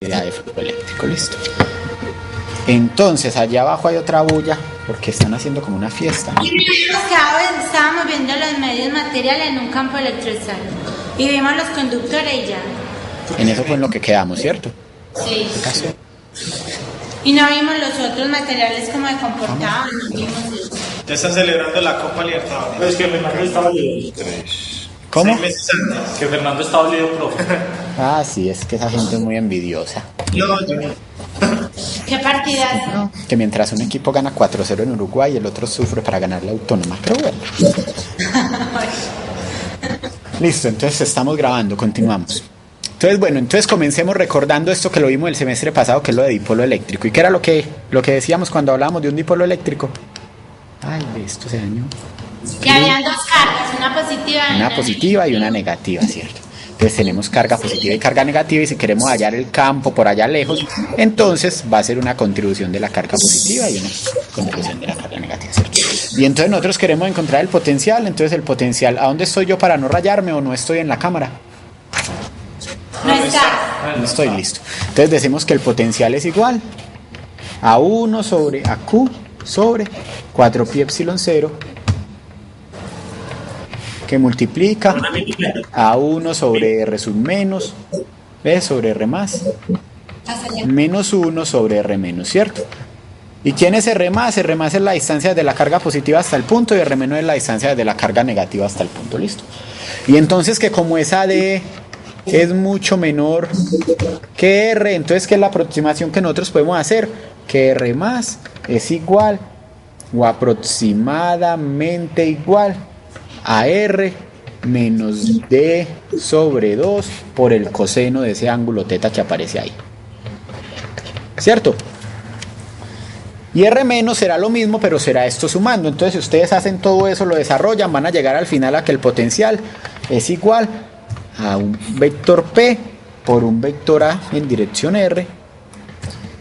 de flujo eléctrico, listo. Entonces allá abajo hay otra bulla porque están haciendo como una fiesta, ¿no? Estábamos viendo los medios materiales en un campo electrostático y vimos los conductores y ya. En eso fue en lo que quedamos, ¿cierto? Sí. ¿Acaso? Y no vimos los otros materiales como se comportaban, no vimos eso. Ya están celebrando la Copa Libertadores. Pero es que Fernando estaba lío. ¿Cómo? 6 meses antes. Que Fernando estaba lío, profe. Ah, sí, es que esa gente es muy envidiosa. No, yo no. ¿Qué partidas? Que mientras un equipo gana 4-0 en Uruguay, el otro sufre para ganar la Autónoma. Pero bueno. Listo, entonces estamos grabando, continuamos. Entonces, bueno, entonces comencemos recordando esto que lo vimos el semestre pasado, que es lo de dipolo eléctrico. ¿Y qué era lo que decíamos cuando hablábamos de un dipolo eléctrico? Ay, esto se dañó. Que habían dos cargas, una positiva y Una positiva y una negativa, ¿cierto? Entonces tenemos carga positiva y carga negativa, y si queremos hallar el campo por allá lejos, entonces va a ser una contribución de la carga positiva y una contribución de la carga negativa, ¿cierto? Y entonces nosotros queremos encontrar el potencial. Entonces el potencial, ¿a dónde estoy yo para no rayarme o no estoy en la cámara? no está. No estoy listo. Entonces decimos que el potencial es igual a 1 sobre a Q sobre 4pi epsilon 0, que multiplica a 1 sobre R sub menos, B sobre R más, menos 1 sobre R menos, ¿cierto? ¿Y quién es R más? R más es la distancia de la carga positiva hasta el punto, y R menos es la distancia de la carga negativa hasta el punto, ¿listo? Y entonces que como esa D es mucho menor que R, entonces ¿qué es la aproximación que nosotros podemos hacer? Que R más es igual o aproximadamente igual a R menos D sobre 2 por el coseno de ese ángulo teta que aparece ahí, ¿cierto? Y R menos será lo mismo, pero será esto sumando. Entonces si ustedes hacen todo eso, lo desarrollan, van a llegar al final a que el potencial es igual a un vector P por un vector A en dirección R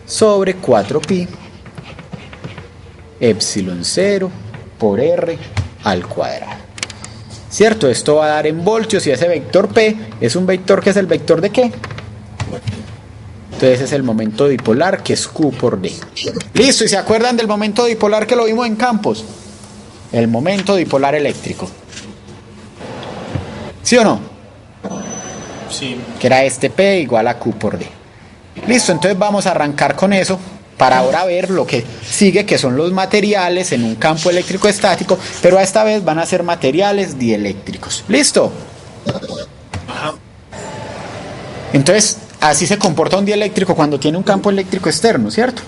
sobre 4pi epsilon 0 por R al cuadrado, ¿cierto? Esto va a dar en voltios, y ese vector P es un vector que es el vector de ¿qué? Entonces es el momento dipolar, que es Q por D. Listo, ¿y se acuerdan del momento dipolar que lo vimos en campos? El momento dipolar eléctrico, ¿sí o no? Sí. Que era este P igual a Q por D. Listo, entonces vamos a arrancar con eso para ahora ver lo que sigue, que son los materiales en un campo eléctrico estático, pero a esta vez van a ser materiales dieléctricos. ¿Listo? Entonces, así se comporta un dieléctrico cuando tiene un campo eléctrico externo, ¿cierto?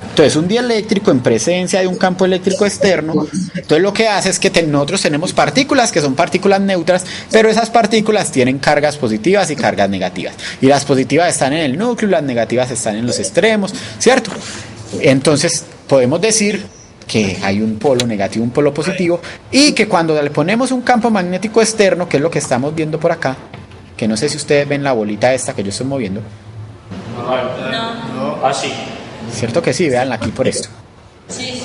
Entonces un dieléctrico en presencia de un campo eléctrico externo, entonces lo que hace es que nosotros tenemos partículas que son partículas neutras, pero esas partículas tienen cargas positivas y cargas negativas, y las positivas están en el núcleo y las negativas están en los extremos, ¿cierto? Entonces podemos decir que hay un polo negativo, un polo positivo, y que cuando le ponemos un campo magnético externo, que es lo que estamos viendo por acá, que no sé si ustedes ven la bolita esta que yo estoy moviendo. No. Así. Cierto que sí, véanla aquí por esto. Sí.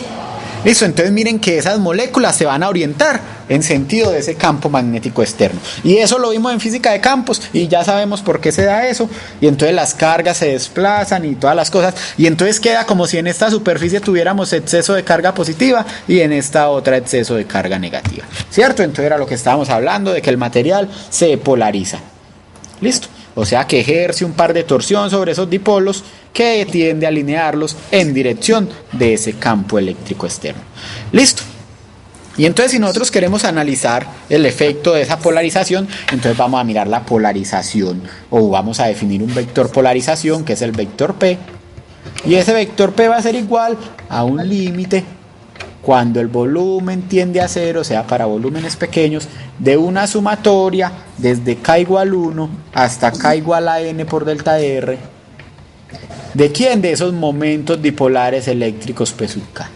Listo, entonces miren que esas moléculas se van a orientar en sentido de ese campo magnético externo. Y eso lo vimos en física de campos, y ya sabemos por qué se da eso. Y entonces las cargas se desplazan y todas las cosas. Y entonces queda como si en esta superficie tuviéramos exceso de carga positiva y en esta otra exceso de carga negativa, ¿cierto? Entonces era lo que estábamos hablando, de que el material se polariza. Listo. O sea que ejerce un par de torsión sobre esos dipolos que tiende a alinearlos en dirección de ese campo eléctrico externo. Listo. Y entonces si nosotros queremos analizar el efecto de esa polarización, entonces vamos a mirar la polarización, o vamos a definir un vector polarización, que es el vector P. Y ese vector P va a ser igual a un límite cuando el volumen tiende a cero, o sea, para volúmenes pequeños, de una sumatoria desde K igual 1 hasta K igual a N por delta R. ¿De quién? De esos momentos dipolares eléctricos P sub K.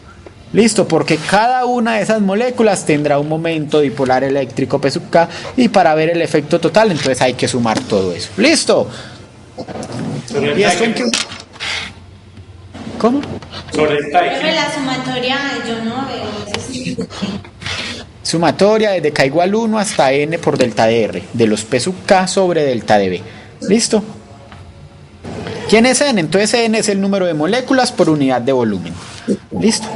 Listo, porque cada una de esas moléculas tendrá un momento dipolar eléctrico P sub K, y para ver el efecto total, entonces hay que sumar todo eso. ¿Listo? ¿Y esto en qué? ¿Cómo? Sobre el Pero type. la sumatoria yo no veo eso. Sí. Sumatoria desde K igual 1 hasta N por delta de R, de los P sub K sobre delta de B. ¿Listo? ¿Quién es N? Entonces N es el número de moléculas por unidad de volumen. Listo.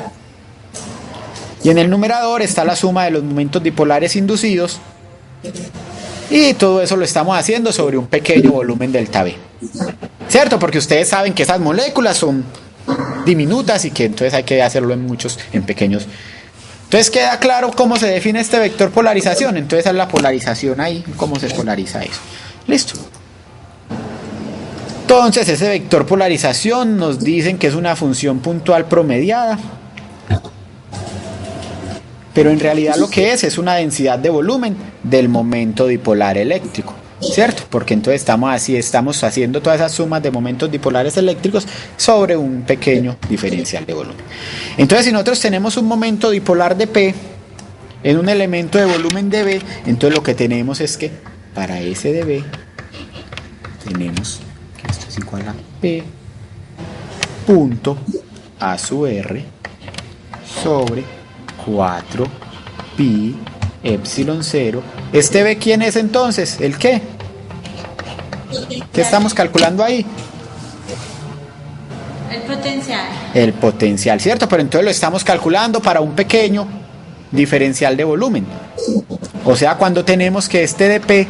Y en el numerador está la suma de los momentos dipolares inducidos. Y todo eso lo estamos haciendo sobre un pequeño volumen delta V. ¿Cierto? Porque ustedes saben que esas moléculas son diminutas y que entonces hay que hacerlo en pequeños. Entonces queda claro cómo se define este vector polarización. Entonces es la polarización ahí, cómo se polariza eso. Listo. Entonces ese vector polarización nos dicen que es una función puntual promediada. Pero en realidad lo que es una densidad de volumen del momento dipolar eléctrico, ¿cierto? Porque entonces estamos haciendo todas esas sumas de momentos dipolares eléctricos sobre un pequeño diferencial de volumen. Entonces si nosotros tenemos un momento dipolar de P en un elemento de volumen de B, entonces lo que tenemos es que para ese de B tenemos que esto es igual a P punto A sub R sobre 4 pi epsilon 0. ¿Este B quién es entonces? ¿El qué? ¿Qué estamos calculando ahí? El potencial. El potencial, ¿cierto? Pero entonces lo estamos calculando para un pequeño diferencial de volumen. O sea, cuando tenemos que este de P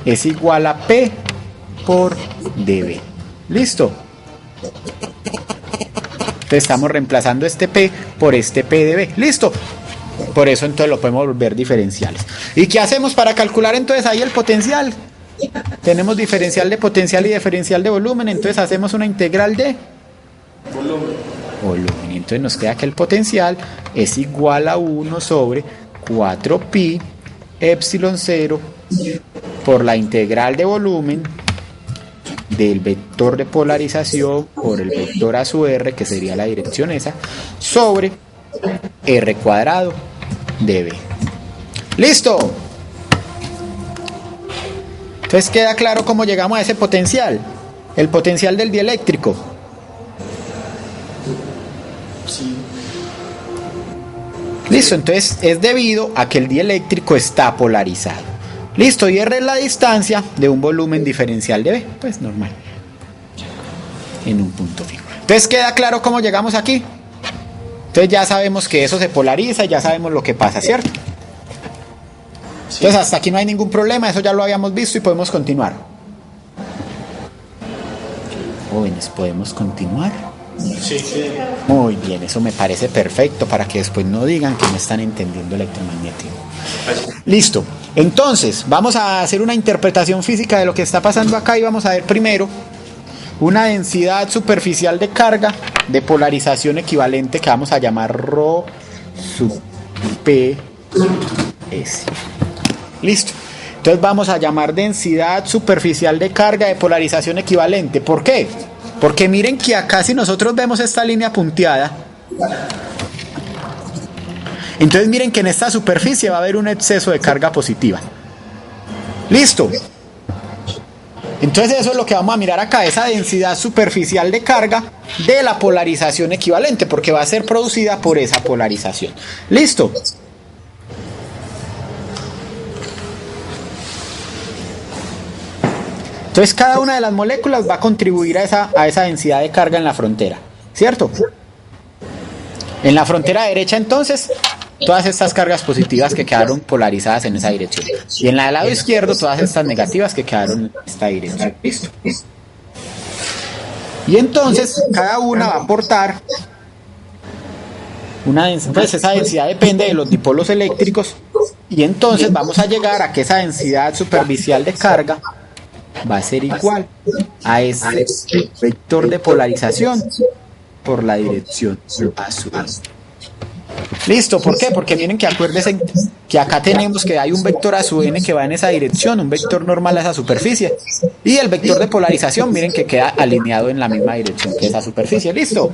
es igual a P por dB. ¿Listo? Entonces estamos reemplazando este P por este P de B. ¿Listo? Por eso entonces lo podemos volver diferenciales. ¿Y qué hacemos para calcular entonces ahí el potencial? Tenemos diferencial de potencial y diferencial de volumen. Entonces hacemos una integral de volumen. Y entonces nos queda que el potencial es igual a 1 sobre 4 pi epsilon 0 por la integral de volumen del vector de polarización por el vector A sub R, que sería la dirección esa, sobre R cuadrado dB. ¿Listo? Entonces queda claro cómo llegamos a ese potencial, el potencial del dieléctrico. Sí. Listo, entonces es debido a que el dieléctrico está polarizado. Listo, y R es la distancia de un volumen diferencial de B, pues normal, en un punto fijo. Entonces queda claro cómo llegamos aquí. Entonces ya sabemos que eso se polariza, ya sabemos lo que pasa, ¿cierto? Entonces hasta aquí no hay ningún problema, eso ya lo habíamos visto y podemos continuar. Jóvenes, ¿podemos continuar? Sí. Muy bien, eso me parece perfecto para que después no digan que no están entendiendo electromagnetismo. Listo, entonces vamos a hacer una interpretación física de lo que está pasando acá y vamos a ver primero una densidad superficial de carga de polarización equivalente que vamos a llamar ρ sub ps. Listo, entonces vamos a llamar densidad superficial de carga de polarización equivalente. ¿Por qué? Porque miren que acá si nosotros vemos esta línea punteada, entonces miren que en esta superficie va a haber un exceso de carga positiva. ¿Listo? Entonces eso es lo que vamos a mirar acá, esa densidad superficial de carga de la polarización equivalente, porque va a ser producida por esa polarización. ¿Listo? Entonces cada una de las moléculas va a contribuir a esa densidad de carga en la frontera, ¿cierto? En la frontera derecha entonces, todas estas cargas positivas que quedaron polarizadas en esa dirección. Y en la del lado izquierdo, todas estas negativas que quedaron en esta dirección. ¿Listo? Y entonces cada una va a aportar una densidad, pues esa densidad depende de los dipolos eléctricos. Y entonces vamos a llegar a que esa densidad superficial de carga va a ser igual a ese vector de polarización por la dirección A sub R. Listo, ¿por qué? Porque miren que acuérdense que acá tenemos que hay un vector A sub n que va en esa dirección, un vector normal a esa superficie. Y el vector de polarización, miren que queda alineado en la misma dirección que esa superficie. ¿Listo?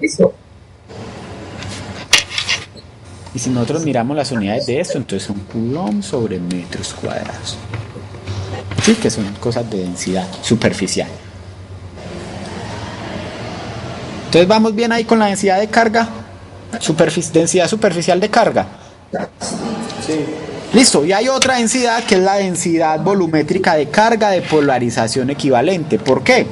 Y si nosotros miramos las unidades de esto, entonces son coulomb sobre metros cuadrados. Sí, que son cosas de densidad superficial. Entonces vamos bien ahí con la densidad de carga, densidad superficial de carga. Sí. Listo, y hay otra densidad que es la densidad volumétrica de carga de polarización equivalente. ¿Por qué?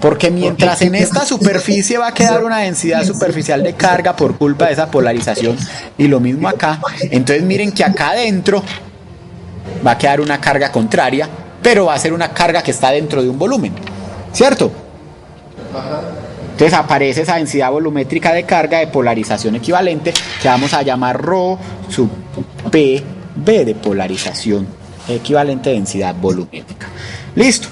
Porque mientras en esta superficie va a quedar una densidad superficial de carga por culpa de esa polarización, y lo mismo acá, entonces miren que acá adentro va a quedar una carga contraria, pero va a ser una carga que está dentro de un volumen, ¿cierto? Entonces aparece esa densidad volumétrica de carga de polarización equivalente, que vamos a llamar ρ sub PB de polarización equivalente de densidad volumétrica. Listo.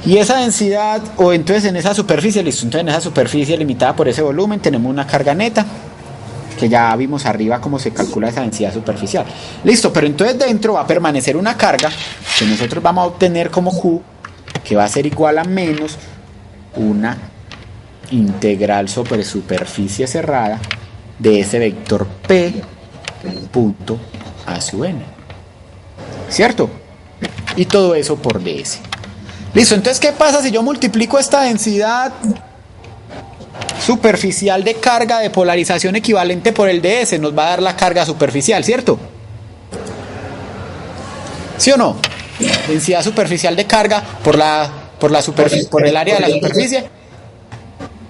Y esa densidad, o entonces en esa superficie, listo, entonces en esa superficie limitada por ese volumen tenemos una carga neta, que ya vimos arriba cómo se calcula esa densidad superficial. Listo, pero entonces dentro va a permanecer una carga que nosotros vamos a obtener como Q, que va a ser igual a menos una integral sobre superficie cerrada de ese vector P punto A sub n. ¿Cierto? Y todo eso por ds. Listo, entonces ¿qué pasa si yo multiplico esta densidad superficial de carga de polarización equivalente por el ds? Nos va a dar la carga superficial, ¿cierto? ¿Sí o no? Densidad superficial de carga por el área de la superficie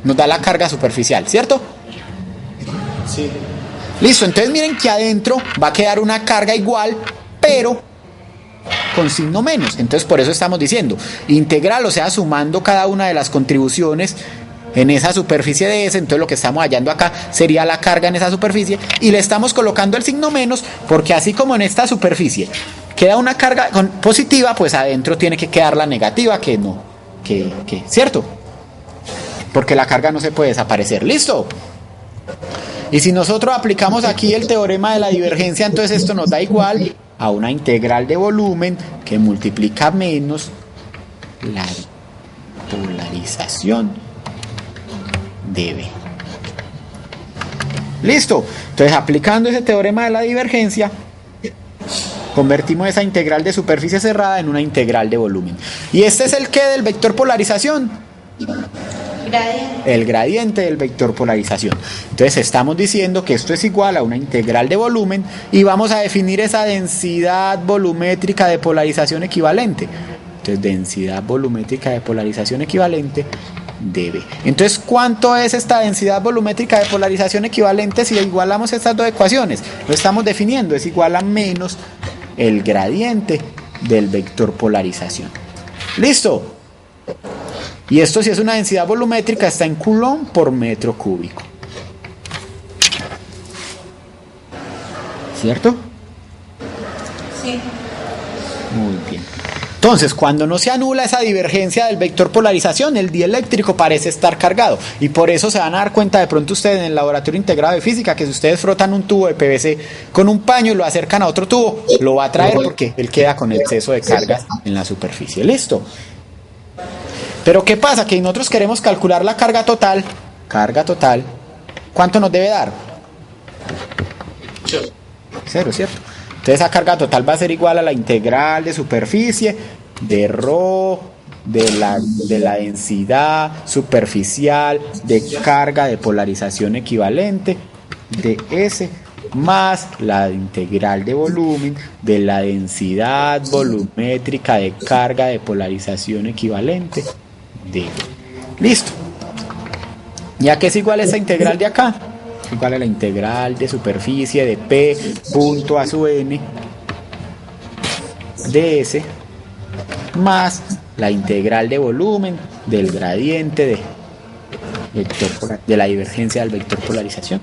nos da la carga superficial, ¿cierto? Sí. Listo, entonces miren que adentro va a quedar una carga igual, pero con signo menos. Entonces por eso estamos diciendo integral, o sea, sumando cada una de las contribuciones en esa superficie de S. Entonces lo que estamos hallando acá sería la carga en esa superficie, y le estamos colocando el signo menos porque así como en esta superficie queda una carga positiva, pues adentro tiene que quedar la negativa, que no, ¿cierto? Porque la carga no se puede desaparecer. ¿Listo? Y si nosotros aplicamos aquí el teorema de la divergencia, entonces esto nos da igual a una integral de volumen que multiplica menos la polarización de B. ¿Listo? Entonces, aplicando ese teorema de la divergencia, convertimos esa integral de superficie cerrada en una integral de volumen. ¿Y este es el qué del vector polarización? Gradiente. El gradiente del vector polarización. Entonces estamos diciendo que esto es igual a una integral de volumen, y vamos a definir esa densidad volumétrica de polarización equivalente. Entonces densidad volumétrica de polarización equivalente de B. Entonces, ¿cuánto es esta densidad volumétrica de polarización equivalente si igualamos estas dos ecuaciones? Lo estamos definiendo, es igual a menos el gradiente del vector polarización. ¿Listo? Y esto, si es una densidad volumétrica, está en Coulomb por metro cúbico. ¿Cierto? Sí. Muy bien. Entonces, cuando no se anula esa divergencia del vector polarización, el dieléctrico parece estar cargado. Y por eso se van a dar cuenta de pronto ustedes en el laboratorio integrado de física que si ustedes frotan un tubo de PVC con un paño y lo acercan a otro tubo, lo va a traer porque él queda con exceso de cargas en la superficie. ¿Listo? Pero ¿qué pasa? Que nosotros queremos calcular la carga total. Carga total. ¿Cuánto nos debe dar? 0, ¿cierto? Entonces esa carga total va a ser igual a la integral de superficie de ρ de la densidad superficial de carga de polarización equivalente de S más la integral de volumen de la densidad volumétrica de carga de polarización equivalente de... Listo. ¿Ya qué es igual a esa integral de acá? Igual a la integral de superficie de P punto A sub n de S más la integral de volumen del gradiente de la divergencia del vector polarización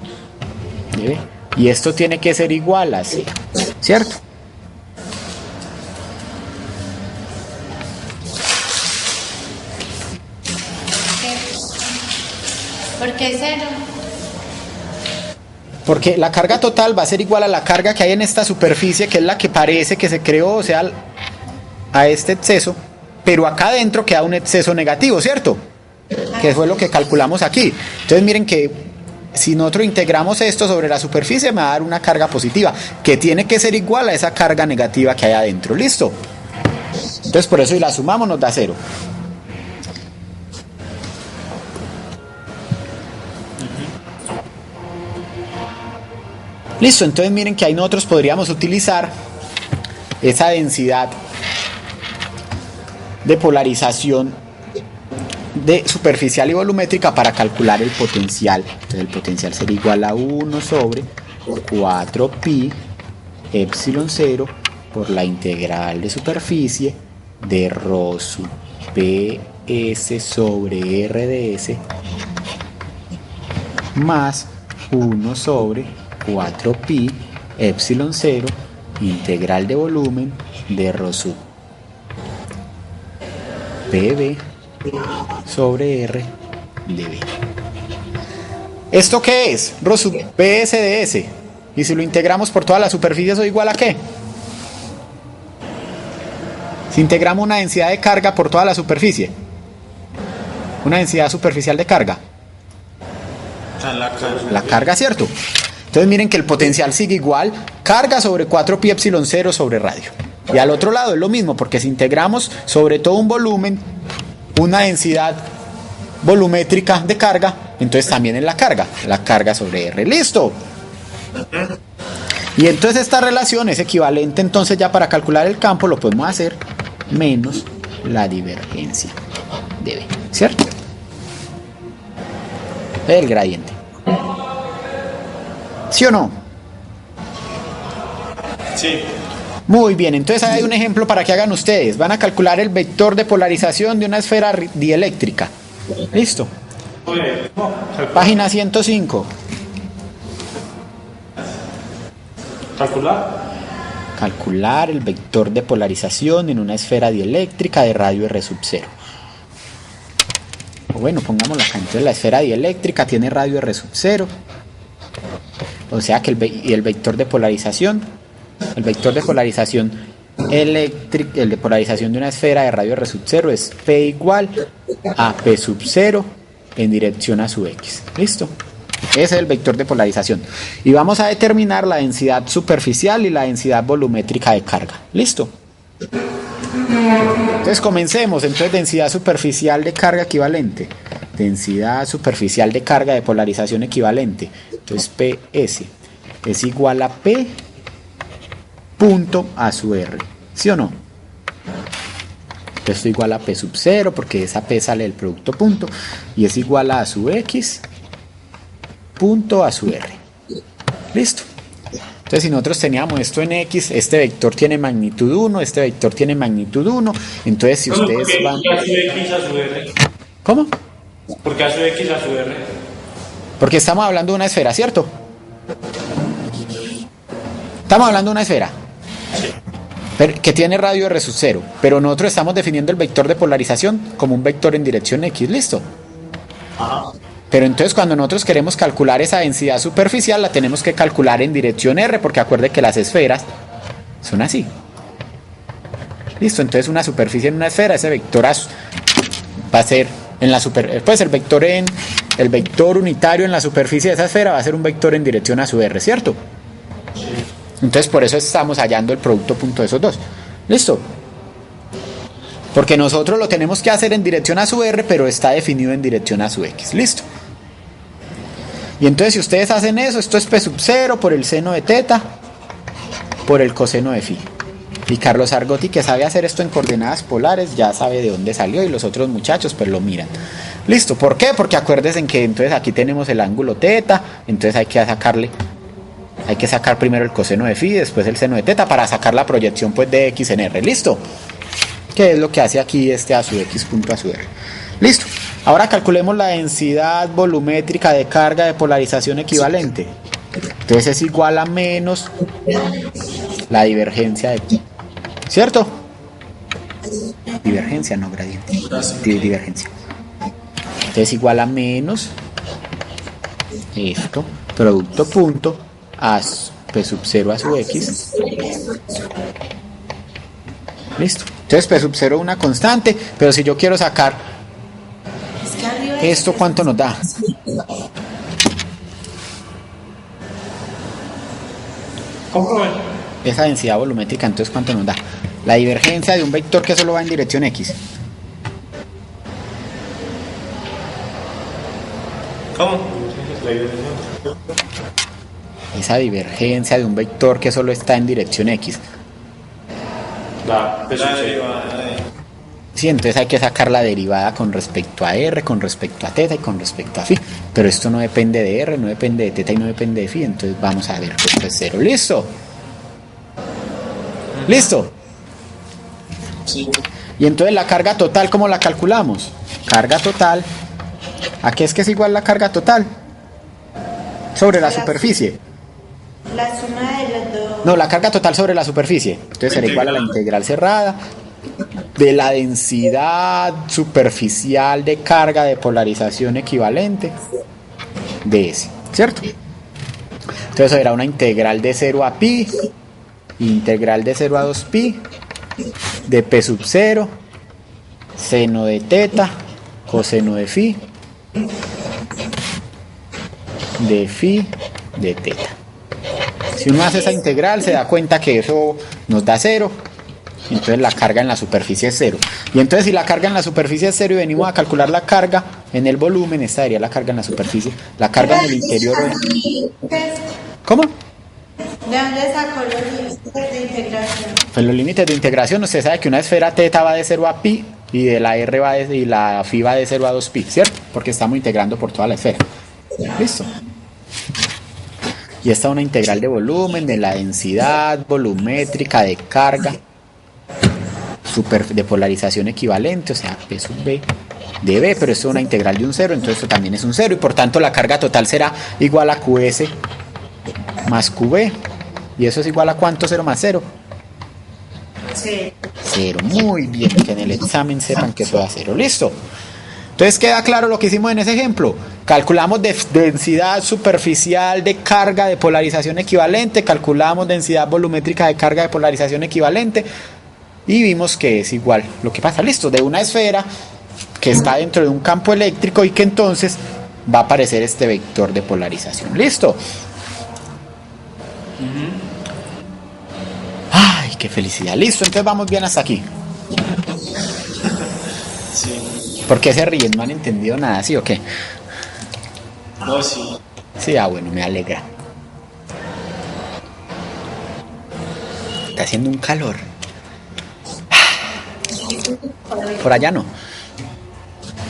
de B. Y esto tiene que ser igual a C, ¿cierto? ¿Por qué 0? Porque la carga total va a ser igual a la carga que hay en esta superficie, que es la que parece que se creó, o sea, a este exceso, pero acá adentro queda un exceso negativo, ¿cierto? Que fue lo que calculamos aquí. Entonces miren que si nosotros integramos esto sobre la superficie me va a dar una carga positiva, que tiene que ser igual a esa carga negativa que hay adentro. ¿Listo? Entonces por eso si la sumamos nos da 0. Listo, entonces miren que ahí nosotros podríamos utilizar esa densidad de polarización de superficial y volumétrica para calcular el potencial. Entonces el potencial sería igual a 1 sobre 4pi epsilon 0 por la integral de superficie de rho sub ps sobre r de s más 1 sobre 4pi epsilon 0 integral de volumen de rho sub pb sobre r de b. ¿Esto qué es? Rho sub ps de s. Y si lo integramos por toda la superficie, ¿eso igual a qué? Si integramos una densidad de carga por toda la superficie, una densidad superficial de carga, la carga, ¿cierto? Entonces miren que el potencial sigue igual, carga sobre 4pi epsilon 0 sobre radio. Y al otro lado es lo mismo, porque si integramos sobre todo un volumen, una densidad volumétrica de carga, entonces también es la carga sobre R. ¿Listo? Y entonces esta relación es equivalente, entonces ya para calcular el campo lo podemos hacer menos la divergencia de B, ¿cierto? El gradiente. ¿Sí o no? Sí. Muy bien, entonces hay un ejemplo para que hagan ustedes. Van a calcular el vector de polarización de una esfera dieléctrica. ¿Listo? Página 105. Calcular el vector de polarización en una esfera dieléctrica de radio R sub 0. O bueno, pongámoslo acá. Entonces la esfera dieléctrica tiene radio R sub 0. O sea que el vector de polarización, el de polarización de una esfera de radio R sub 0 es P igual a P sub 0 en dirección a su X. ¿Listo? Ese es el vector de polarización. Y vamos a determinar la densidad superficial y la densidad volumétrica de carga. ¿Listo? Entonces comencemos. Entonces densidad superficial de carga equivalente. Densidad superficial de carga de polarización equivalente. Entonces PS es igual a P punto a su R. ¿Sí o no? Esto es igual a P sub 0 porque esa P sale del producto punto. Y es igual a su X punto a su R. ¿Listo? Entonces si nosotros teníamos esto en X, este vector tiene magnitud 1, este vector tiene magnitud 1. Entonces si ustedes van... ¿Por qué a su X a su R? ¿Cómo? ¿Por qué a su X a su R? Porque estamos hablando de una esfera, ¿cierto? Estamos hablando de una esfera que tiene radio R sub 0, pero nosotros estamos definiendo el vector de polarización como un vector en dirección X, ¿listo? Ajá. Pero entonces cuando nosotros queremos calcular esa densidad superficial la tenemos que calcular en dirección R, porque acuerde que las esferas son así. Listo, entonces una superficie en una esfera, ese vector va a ser en la pues el vector unitario en la superficie de esa esfera va a ser un vector en dirección a su R, ¿cierto? Entonces por eso estamos hallando el producto punto de esos dos. ¿Listo? Porque nosotros lo tenemos que hacer en dirección a su R, pero está definido en dirección a su X. ¿Listo? Y entonces si ustedes hacen eso, esto es P sub 0 por el seno de teta por el coseno de phi. Y Carlos Argotti, que sabe hacer esto en coordenadas polares, ya sabe de dónde salió, y los otros muchachos pues lo miran. ¿Listo? ¿Por qué? Porque acuérdense que entonces aquí tenemos el ángulo teta, entonces hay que sacar primero el coseno de phi, después el seno de teta para sacar la proyección pues de X en R. ¿Listo? Que es lo que hace aquí este a su X punto a su R. Listo. Ahora calculemos la densidad volumétrica de carga de polarización equivalente. Entonces es igual a menos la divergencia de... ¿Cierto? Divergencia, no gradiente. Divergencia. Entonces igual a menos esto, producto punto, a P sub 0 a su X. Listo. Entonces P sub 0 es una constante, pero si yo quiero sacar esto, ¿cuánto nos da? Comprueben. Esa densidad volumétrica, entonces ¿cuánto nos da? La divergencia de un vector que solo va en dirección X. ¿Cómo? Esa divergencia de un vector que solo está en dirección X. La P sub 0. Sí, entonces hay que sacar la derivada con respecto a R, con respecto a teta y con respecto a phi. Pero esto no depende de R, no depende de teta y no depende de phi. Entonces vamos a ver que esto es 0. ¿Listo? ¿Listo? Sí. Y entonces la carga total, ¿cómo la calculamos? Carga total. ¿A qué es que es igual la carga total? Sobre la superficie. La suma de los dos. No, la carga total sobre la superficie. Entonces será igual a la integral cerrada de la densidad superficial de carga de polarización equivalente de S, ¿cierto? Entonces eso era una integral de 0 a pi, integral de 0 a 2 pi, de p sub 0, seno de teta, coseno de phi de teta. Si uno hace esa integral se da cuenta que eso nos da 0. Entonces la carga en la superficie es 0. Y entonces si la carga en la superficie es 0 y venimos a calcular la carga en el volumen, esta sería la carga en la superficie. La carga en el interior... ¿Cómo? ¿De dónde sacó los límites de integración? Pues los límites de integración, usted sabe que una esfera teta va de 0 a pi y de la r va de, y la phi va de 0 a 2 pi, ¿cierto? Porque estamos integrando por toda la esfera. ¿Listo? Y esta es una integral de volumen, de la densidad volumétrica de carga de polarización equivalente, o sea, P sub B de B, pero esto es una integral de un 0, entonces esto también es un 0 y por tanto la carga total será igual a QS más QB. ¿Y eso es igual a cuánto? 0 más 0. Sí. 0. Muy bien, que en el examen sepan que eso da 0. ¿Listo? Entonces queda claro lo que hicimos en ese ejemplo. Calculamos densidad superficial de carga de polarización equivalente, calculamos densidad volumétrica de carga de polarización equivalente y vimos que es igual. Lo que pasa, listo, de una esfera que está dentro de un campo eléctrico y que entonces va a aparecer este vector de polarización. ¿Listo? Ay, qué felicidad. Listo, entonces vamos bien hasta aquí. Sí. ¿Por qué se ríen? No han entendido nada, ¿sí o qué? No, sí. Sí, bueno, me alegra. Está haciendo un calor. Por allá no.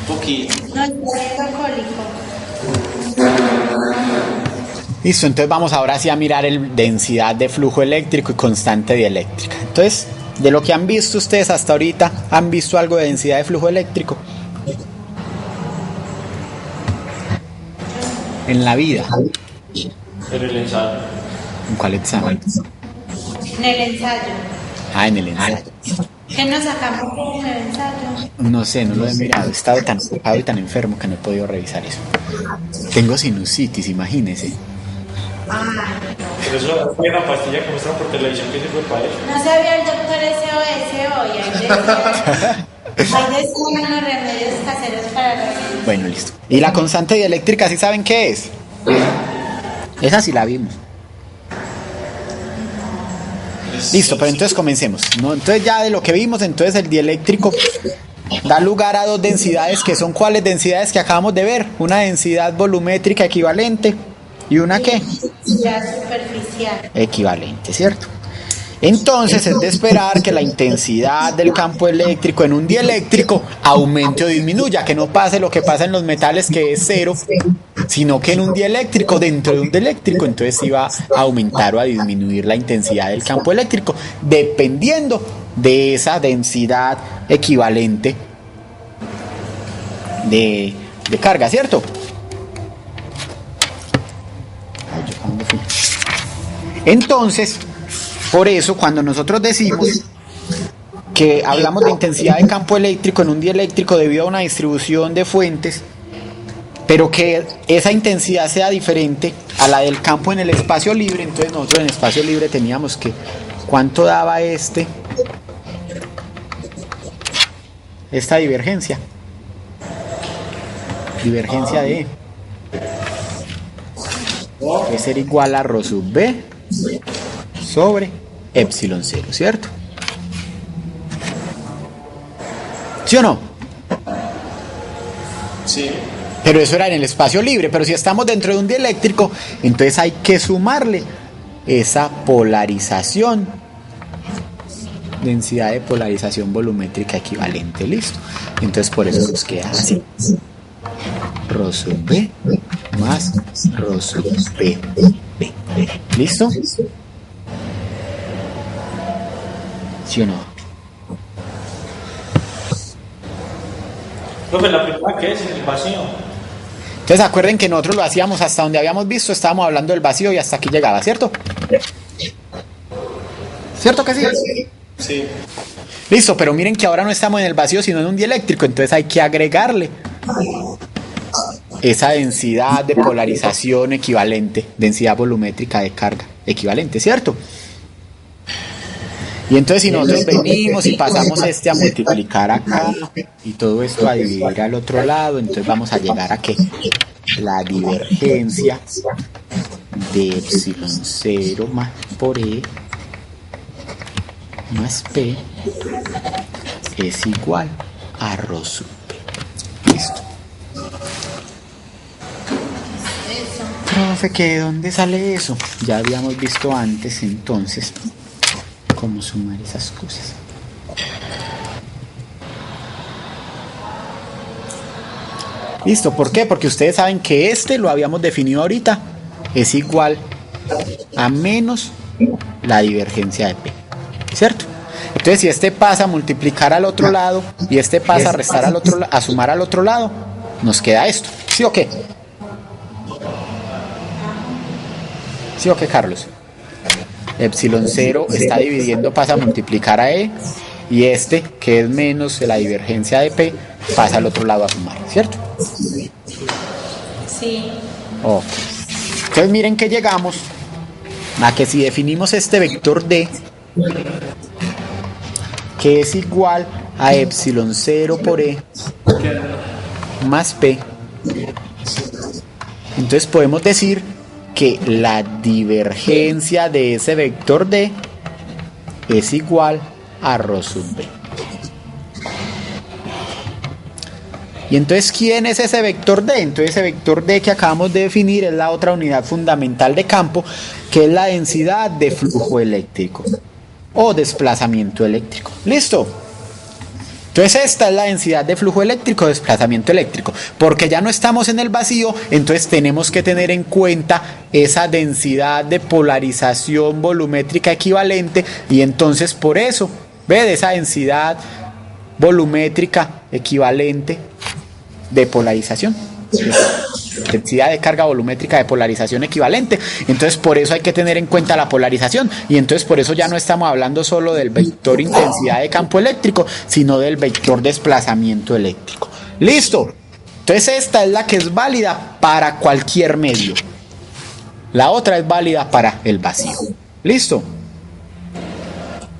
Poquito. No, es alcohólico. Listo, entonces vamos ahora sí a mirar el densidad de flujo eléctrico y constante dieléctrica. Entonces, de lo que han visto ustedes hasta ahorita, ¿han visto algo de densidad de flujo eléctrico? En la vida. En el ensayo. ¿En cuál examen? En el ensayo. Ah, en el ensayo. ¿Qué nos sacamos en el ensayo? No sé, no lo he mirado. He estado tan ocupado y tan enfermo que no he podido revisar eso. Tengo sinusitis, imagínese. Pero eso fue una pastilla que muestran por televisión que sirve para eso. ¿No sabía el doctor SOS hoy? Ahí decía unos remedios caseros para los niños. Bueno, listo. ¿Y la constante dieléctrica sí saben qué es? Esa sí la vimos. Listo, pero entonces comencemos, ¿no? Entonces ya de lo que vimos, entonces el dieléctrico da lugar a dos densidades que son ¿cuáles densidades que acabamos de ver? Una densidad volumétrica equivalente y una ¿qué? Densidad superficial. Equivalente, ¿cierto? Entonces es de esperar que la intensidad del campo eléctrico en un dieléctrico aumente o disminuya, que no pase lo que pasa en los metales que es 0, sino que en un dieléctrico, dentro de un dieléctrico, entonces sí va a aumentar o a disminuir la intensidad del campo eléctrico, dependiendo de esa densidad equivalente de carga, ¿cierto? Entonces, por eso cuando nosotros decimos que hablamos de intensidad de campo eléctrico en un dieléctrico debido a una distribución de fuentes, pero que esa intensidad sea diferente a la del campo en el espacio libre, entonces nosotros en el espacio libre teníamos que, ¿cuánto daba esta divergencia? Divergencia de debe ser igual a ρ sub b sobre epsilon 0, ¿cierto? ¿Sí o no? Sí. Pero eso era en el espacio libre, pero si estamos dentro de un dieléctrico, entonces hay que sumarle esa polarización densidad de polarización volumétrica equivalente. Listo. Entonces por eso nos queda así. Rho sub B más Rho sub B. ¿Listo? ¿Sí o no? Profe, la primera que es el vacío. Entonces acuerden que nosotros lo hacíamos hasta donde habíamos visto, estábamos hablando del vacío y hasta aquí llegaba, ¿cierto? ¿Cierto que sí? Sí. Listo, pero miren que ahora no estamos en el vacío sino en un dieléctrico, entonces hay que agregarle esa densidad de polarización equivalente, densidad volumétrica de carga equivalente, ¿cierto? Y entonces si nosotros venimos y pasamos a multiplicar acá y todo esto a dividir al otro lado, entonces vamos a llegar a que la divergencia de epsilon 0 más por E más P es igual a Rho sub P. Listo. Profe, ¿de dónde sale eso? Ya habíamos visto antes, entonces, cómo sumar esas cosas. Listo, ¿por qué? Porque ustedes saben que este lo habíamos definido ahorita, es igual a menos la divergencia de P, ¿cierto? Entonces, si este pasa a multiplicar al otro lado y este pasa a restar al otro, a sumar al otro lado, nos queda esto, ¿sí o qué? ¿Sí o qué, Carlos? Epsilon 0 está dividiendo, pasa a multiplicar a E, y este, que es menos de la divergencia de P, pasa al otro lado a sumar, ¿cierto? Sí. Ok. Entonces miren que llegamos a que si definimos este vector D, que es igual a epsilon 0 por E más P, entonces podemos decir que la divergencia de ese vector D es igual a Rho sub B. Y entonces, ¿quién es ese vector D? Entonces, ese vector D que acabamos de definir es la otra unidad fundamental de campo, que es la densidad de flujo eléctrico o desplazamiento eléctrico. ¿Listo? Entonces esta es la densidad de flujo eléctrico o desplazamiento eléctrico. Porque ya no estamos en el vacío, entonces tenemos que tener en cuenta esa densidad de polarización volumétrica equivalente, y entonces por eso, ve, de esa densidad volumétrica equivalente de polarización, densidad de carga volumétrica de polarización equivalente. Entonces por eso hay que tener en cuenta la polarización, y entonces por eso ya no estamos hablando solo del vector intensidad de campo eléctrico, sino del vector desplazamiento eléctrico. Listo. Entonces esta es la que es válida para cualquier medio, la otra es válida para el vacío. Listo.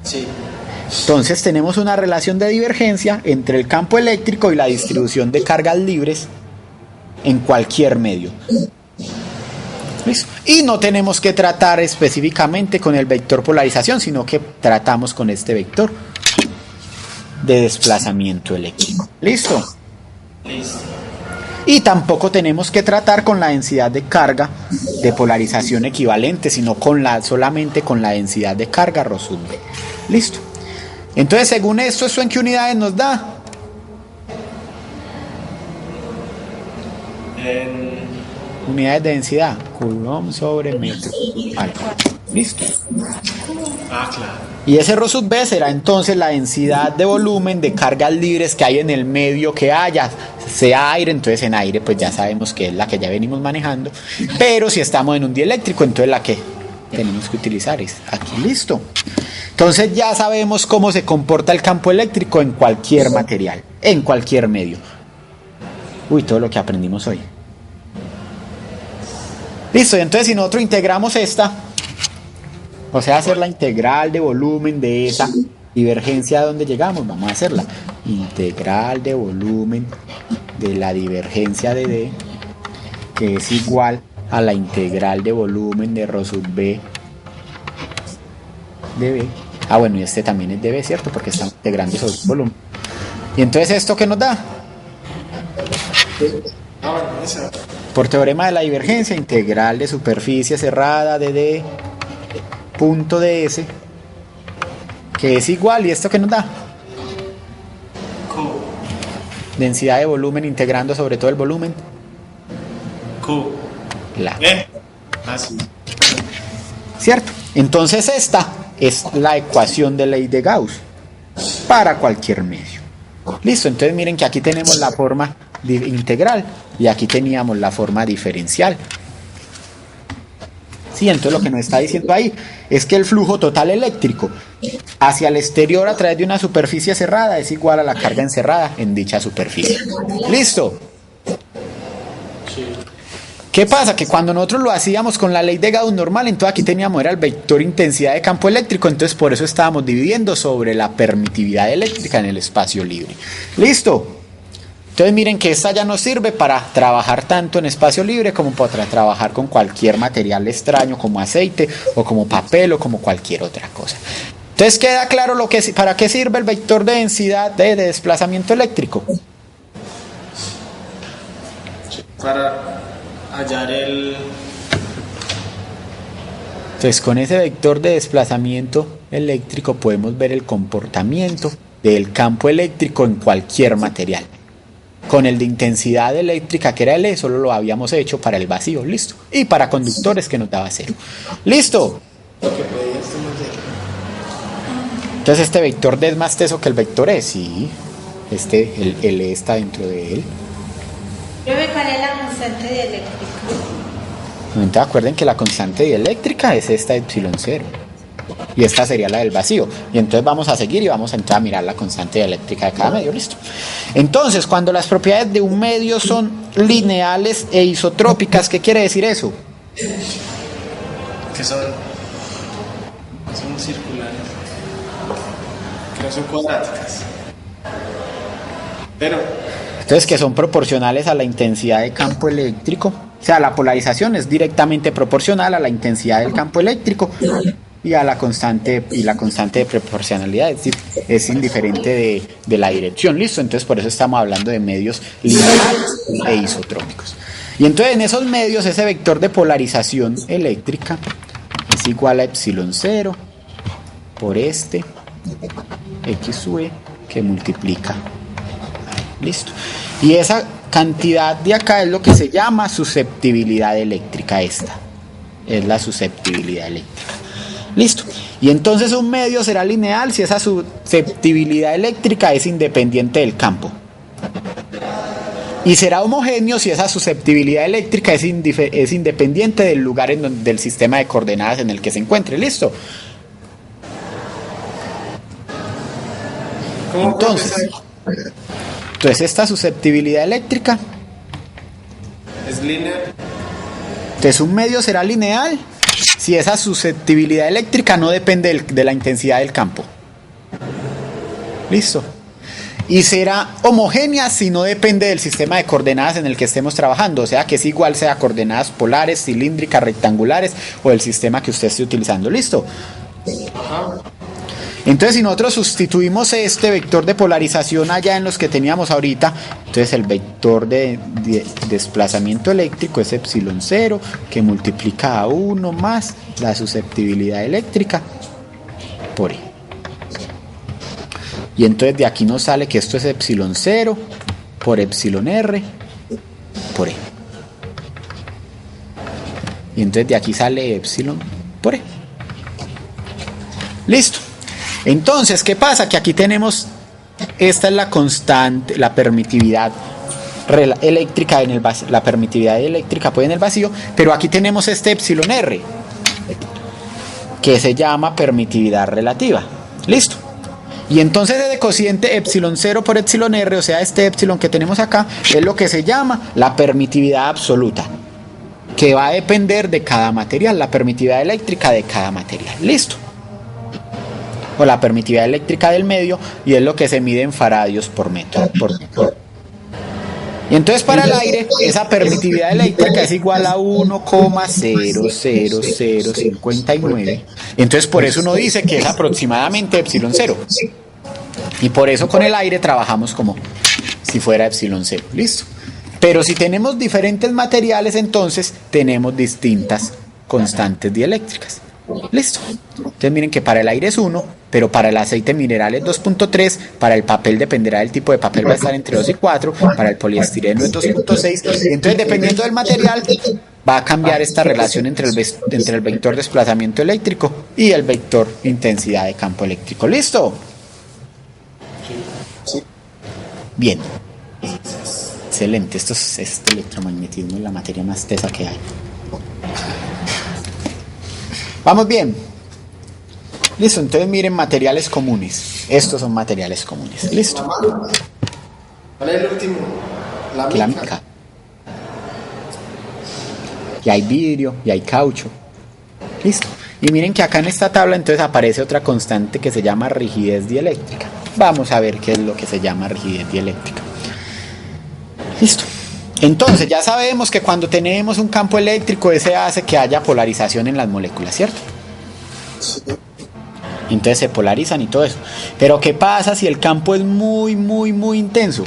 Sí. Entonces tenemos una relación de divergencia entre el campo eléctrico y la distribución de cargas libres en cualquier medio. ¿Listo? Y no tenemos que tratar específicamente con el vector polarización, sino que tratamos con este vector de desplazamiento eléctrico. ¿Listo? Listo. Y tampoco tenemos que tratar con la densidad de carga de polarización equivalente, sino solamente con la densidad de carga Rho sub B. ¿Listo? Entonces, según esto, ¿eso en qué unidades nos da? Unidades de densidad, Coulomb sobre metro. Vale. Listo. Ah, claro. Y ese Rho sub B será entonces la densidad de volumen de cargas libres que hay en el medio que haya, sea aire, entonces en aire pues ya sabemos que es la que ya venimos manejando, pero si estamos en un dieléctrico, entonces la que tenemos que utilizar es aquí. Listo. Entonces ya sabemos cómo se comporta el campo eléctrico en cualquier material, en cualquier medio. Uy, todo lo que aprendimos hoy. Listo, y entonces si nosotros integramos esta, o sea, hacer la integral de volumen de esa divergencia a donde llegamos, vamos a hacerla. Integral de volumen de la divergencia de D, que es igual a la integral de volumen de Rho sub B de B. Ah, bueno, y este también es de B, ¿cierto? Porque estamos integrando sobre el volumen. Y entonces, ¿esto qué nos da? Por teorema de la divergencia, integral de superficie cerrada de D punto ds que es igual, ¿y esto qué nos da? Q. Densidad de volumen integrando sobre todo el volumen. Q. La. Así. ¿Cierto? Entonces esta es la ecuación de ley de Gauss para cualquier medio. Listo, entonces miren que aquí tenemos la forma integral y aquí teníamos la forma diferencial. Sí, entonces lo que nos está diciendo ahí es que el flujo total eléctrico hacia el exterior a través de una superficie cerrada es igual a la carga encerrada en dicha superficie. ¿Listo? ¿Qué pasa? Que cuando nosotros lo hacíamos con la ley de Gauss normal, entonces aquí teníamos era el vector intensidad de campo eléctrico, entonces por eso estábamos dividiendo sobre la permitividad eléctrica en el espacio libre. ¿Listo? Entonces miren que esta ya nos sirve para trabajar tanto en espacio libre como para trabajar con cualquier material extraño como aceite o como papel o como cualquier otra cosa. Entonces queda claro para qué sirve el vector de densidad de desplazamiento eléctrico. Para hallar el... Entonces con ese vector de desplazamiento eléctrico podemos ver el comportamiento del campo eléctrico en cualquier material. Con el de intensidad eléctrica, que era el E, solo lo habíamos hecho para el vacío, listo. Y para conductores, que nos daba 0. ¿Listo? Entonces este vector D es más teso que el vector E, sí. El E está dentro de él. Profe, ¿cuál es la constante dieléctrica? Entonces acuerden que la constante dieléctrica es esta epsilon 0. Y esta sería la del vacío. Y entonces vamos a seguir y vamos a entrar a mirar la constante dieléctrica de cada medio. Listo. Entonces, cuando las propiedades de un medio son lineales e isotrópicas, ¿qué quiere decir eso? Que son circulares. Que no son cuadráticas. Pero... Entonces, que son proporcionales a la intensidad de campo eléctrico. O sea, la polarización es directamente proporcional a la intensidad del campo eléctrico y a la constante de proporcionalidad, es decir, es indiferente de la dirección. Listo, entonces por eso estamos hablando de medios lineales e isotrópicos. Y entonces en esos medios ese vector de polarización eléctrica es igual a epsilon 0 por este x sub e que multiplica. Listo. Y esa cantidad de acá es lo que se llama susceptibilidad eléctrica. Esta es la susceptibilidad eléctrica. Listo. Y entonces un medio será lineal si esa susceptibilidad eléctrica es independiente del campo. Y será homogéneo si esa susceptibilidad eléctrica es independiente del lugar del sistema de coordenadas en el que se encuentre. ¿Listo? Entonces esta susceptibilidad eléctrica es lineal. Entonces un medio será lineal si esa susceptibilidad eléctrica no depende de la intensidad del campo. Listo. Y será homogénea si no depende del sistema de coordenadas en el que estemos trabajando. O sea, que es igual sea coordenadas polares, cilíndricas, rectangulares o el sistema que usted esté utilizando. Listo. Entonces si nosotros sustituimos este vector de polarización allá en los que teníamos ahorita, entonces el vector de desplazamiento eléctrico es epsilon 0 que multiplica a 1 más la susceptibilidad eléctrica por E. Y entonces de aquí nos sale que esto es epsilon 0 por epsilon R por E. Y entonces de aquí sale epsilon por E. Listo. Entonces, ¿qué pasa? Que aquí tenemos, esta es la constante, la permitividad eléctrica en el vacío, la permitividad eléctrica pues en el vacío, pero aquí tenemos este epsilon R, que se llama permitividad relativa. Listo. Y entonces ese cociente epsilon 0 por epsilon R, o sea, este epsilon que tenemos acá, es lo que se llama la permitividad absoluta, que va a depender de cada material, la permitividad eléctrica de cada material. Listo. O la permitividad eléctrica del medio, y es lo que se mide en faradios por metro. Y entonces para el aire, esa permitividad eléctrica es igual a 1,00059. Entonces por eso uno dice que es aproximadamente epsilon 0. Y por eso con el aire trabajamos como si fuera epsilon 0. Listo. Pero si tenemos diferentes materiales, entonces tenemos distintas constantes dieléctricas. Listo. Entonces miren que para el aire es 1, pero para el aceite mineral es 2.3, para el papel dependerá del tipo de papel, va a estar entre 2 y 4, para el poliestireno es 2.6, y entonces dependiendo del material va a cambiar esta relación entre el vector desplazamiento eléctrico y el vector intensidad de campo eléctrico. ¿Listo? Bien. Excelente. Este electromagnetismo es la materia más tesa que hay. Vamos bien. Listo, entonces miren materiales comunes. Estos son materiales comunes. Listo. ¿Cuál es el último? La mica. Y hay vidrio, y hay caucho. Listo. Y miren que acá en esta tabla entonces aparece otra constante que se llama rigidez dieléctrica. Vamos a ver qué es lo que se llama rigidez dieléctrica. Listo. Entonces ya sabemos que cuando tenemos un campo eléctrico, ese hace que haya polarización en las moléculas, ¿cierto? Sí. Entonces se polarizan y todo eso. Pero ¿qué pasa si el campo es muy intenso?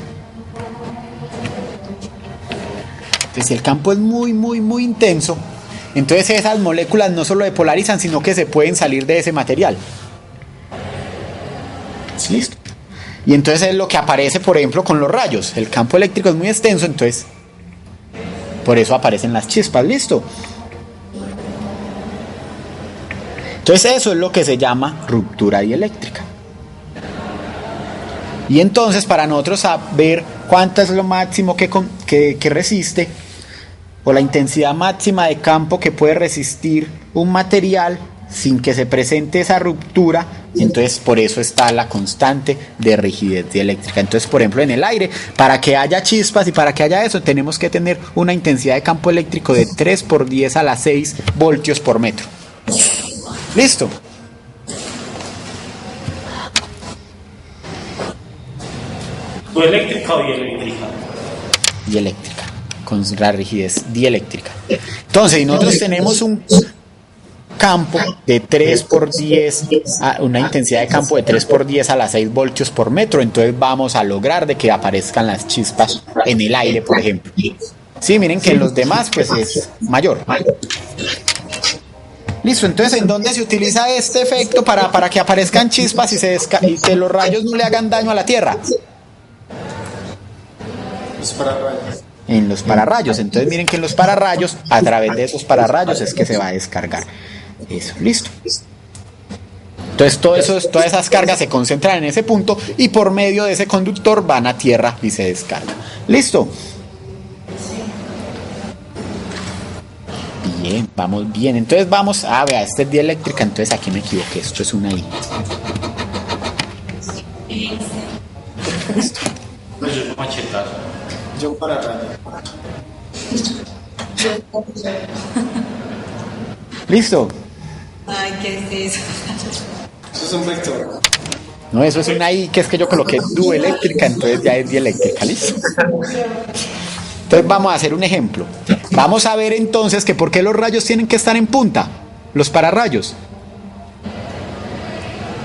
Entonces si el campo es muy intenso, entonces esas moléculas no solo se polarizan, sino que se pueden salir de ese material. Listo. Y entonces es lo que aparece, por ejemplo, con los rayos. El campo eléctrico es muy extenso, entonces por eso aparecen las chispas. Listo. Entonces eso es lo que se llama ruptura dieléctrica. Y entonces para nosotros saber cuánto es lo máximo que resiste, o la intensidad máxima de campo que puede resistir un material sin que se presente esa ruptura, entonces por eso está la constante de rigidez dieléctrica. Entonces, por ejemplo, en el aire, para que haya chispas y para que haya eso, tenemos que tener una intensidad de campo eléctrico de 3 por 10 a la 6 voltios por metro. ¿Listo? ¿Tu eléctrica o dieléctrica? Dieléctrica, con la rigidez dieléctrica. Entonces, si nosotros tenemos un campo de 3 por 10, una intensidad de campo de 3 por 10 a las 6 voltios por metro, entonces vamos a lograr de que aparezcan las chispas en el aire, por ejemplo. Sí, miren que en los demás pues es mayor. Listo, entonces ¿en dónde se utiliza este efecto para que aparezcan chispas y que los rayos no le hagan daño a la Tierra? Los pararrayos. En los pararrayos. Entonces miren que en los pararrayos, a través de esos pararrayos es que se va a descargar. Eso, listo. Entonces todas esas cargas se concentran en ese punto y por medio de ese conductor van a tierra y se descargan. ¿Listo? Bien, vamos bien. Entonces vamos, vea, esta es dieléctrica, entonces aquí me equivoqué, esto es una I. No, yo soy machetazo. Yo un pararrayo. ¿Listo? Ay, ¿qué es eso? Eso es un vector. No, eso es una I, que es que yo coloqué dueléctrica, entonces ya es dieléctrica, ¿listo? Entonces vamos a hacer un ejemplo. Vamos a ver entonces que por qué los rayos tienen que estar en punta, los pararrayos.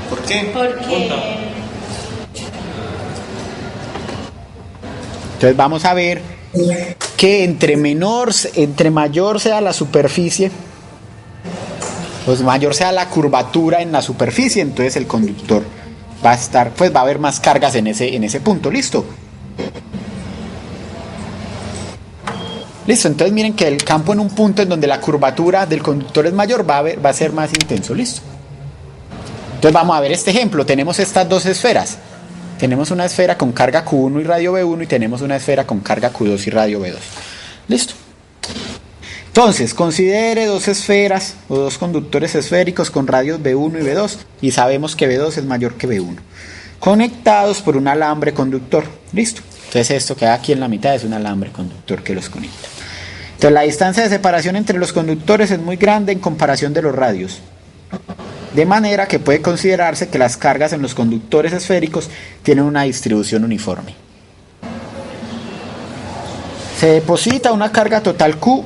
¿Por qué? Porque Entonces vamos a ver que entre mayor sea la superficie, pues mayor sea la curvatura en la superficie, entonces el conductor va a haber más cargas en ese punto. ¿Listo? Listo, entonces miren que el campo en un punto en donde la curvatura del conductor es mayor va a ser más intenso. ¿Listo? Entonces vamos a ver este ejemplo. Tenemos estas dos esferas. Tenemos una esfera con carga Q1 y radio B1 y tenemos una esfera con carga Q2 y radio B2. ¿Listo? Entonces, considere dos esferas o dos conductores esféricos con radios B1 y B2 y sabemos que B2 es mayor que B1, conectados por un alambre conductor. ¿Listo? Entonces esto que hay aquí en la mitad es un alambre conductor que los conecta. Entonces la distancia de separación entre los conductores es muy grande en comparación de los radios, de manera que puede considerarse que las cargas en los conductores esféricos tienen una distribución uniforme. Se deposita una carga total Q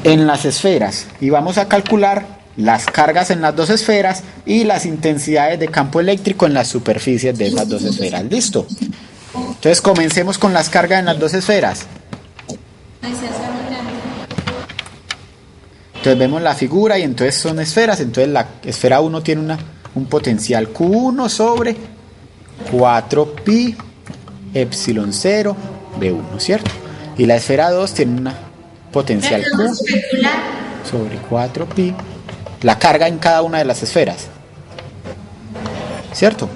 en las esferas y vamos a calcular las cargas en las dos esferas y las intensidades de campo eléctrico en las superficies de esas dos esferas. ¿Listo? Entonces comencemos con las cargas en las dos esferas. ay, se hace muy grande. Entonces vemos la figura y entonces son esferas. Entonces la esfera 1 tiene un potencial Q1 sobre 4pi epsilon 0 B1, ¿cierto? Y la esfera 2 tiene una potencial Q Vamos a especular. sobre 4pi, la carga en cada una de las esferas, ¿cierto?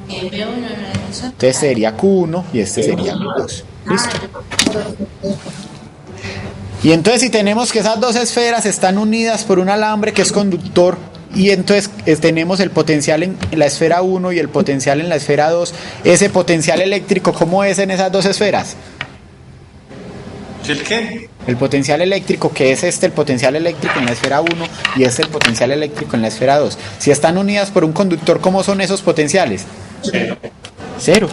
El B1 no es eso. Entonces sería Q1 y este sería Q2. ¿Listo? Y entonces si tenemos que esas dos esferas están unidas por un alambre que es conductor, y entonces tenemos el potencial en la esfera 1 y el potencial en la esfera 2, ese potencial eléctrico, ¿cómo es en esas dos esferas? ¿El qué? El potencial eléctrico, que es el potencial eléctrico en la esfera 1 y el potencial eléctrico en la esfera 2. Si están unidas por un conductor, ¿cómo son esos potenciales? Cero.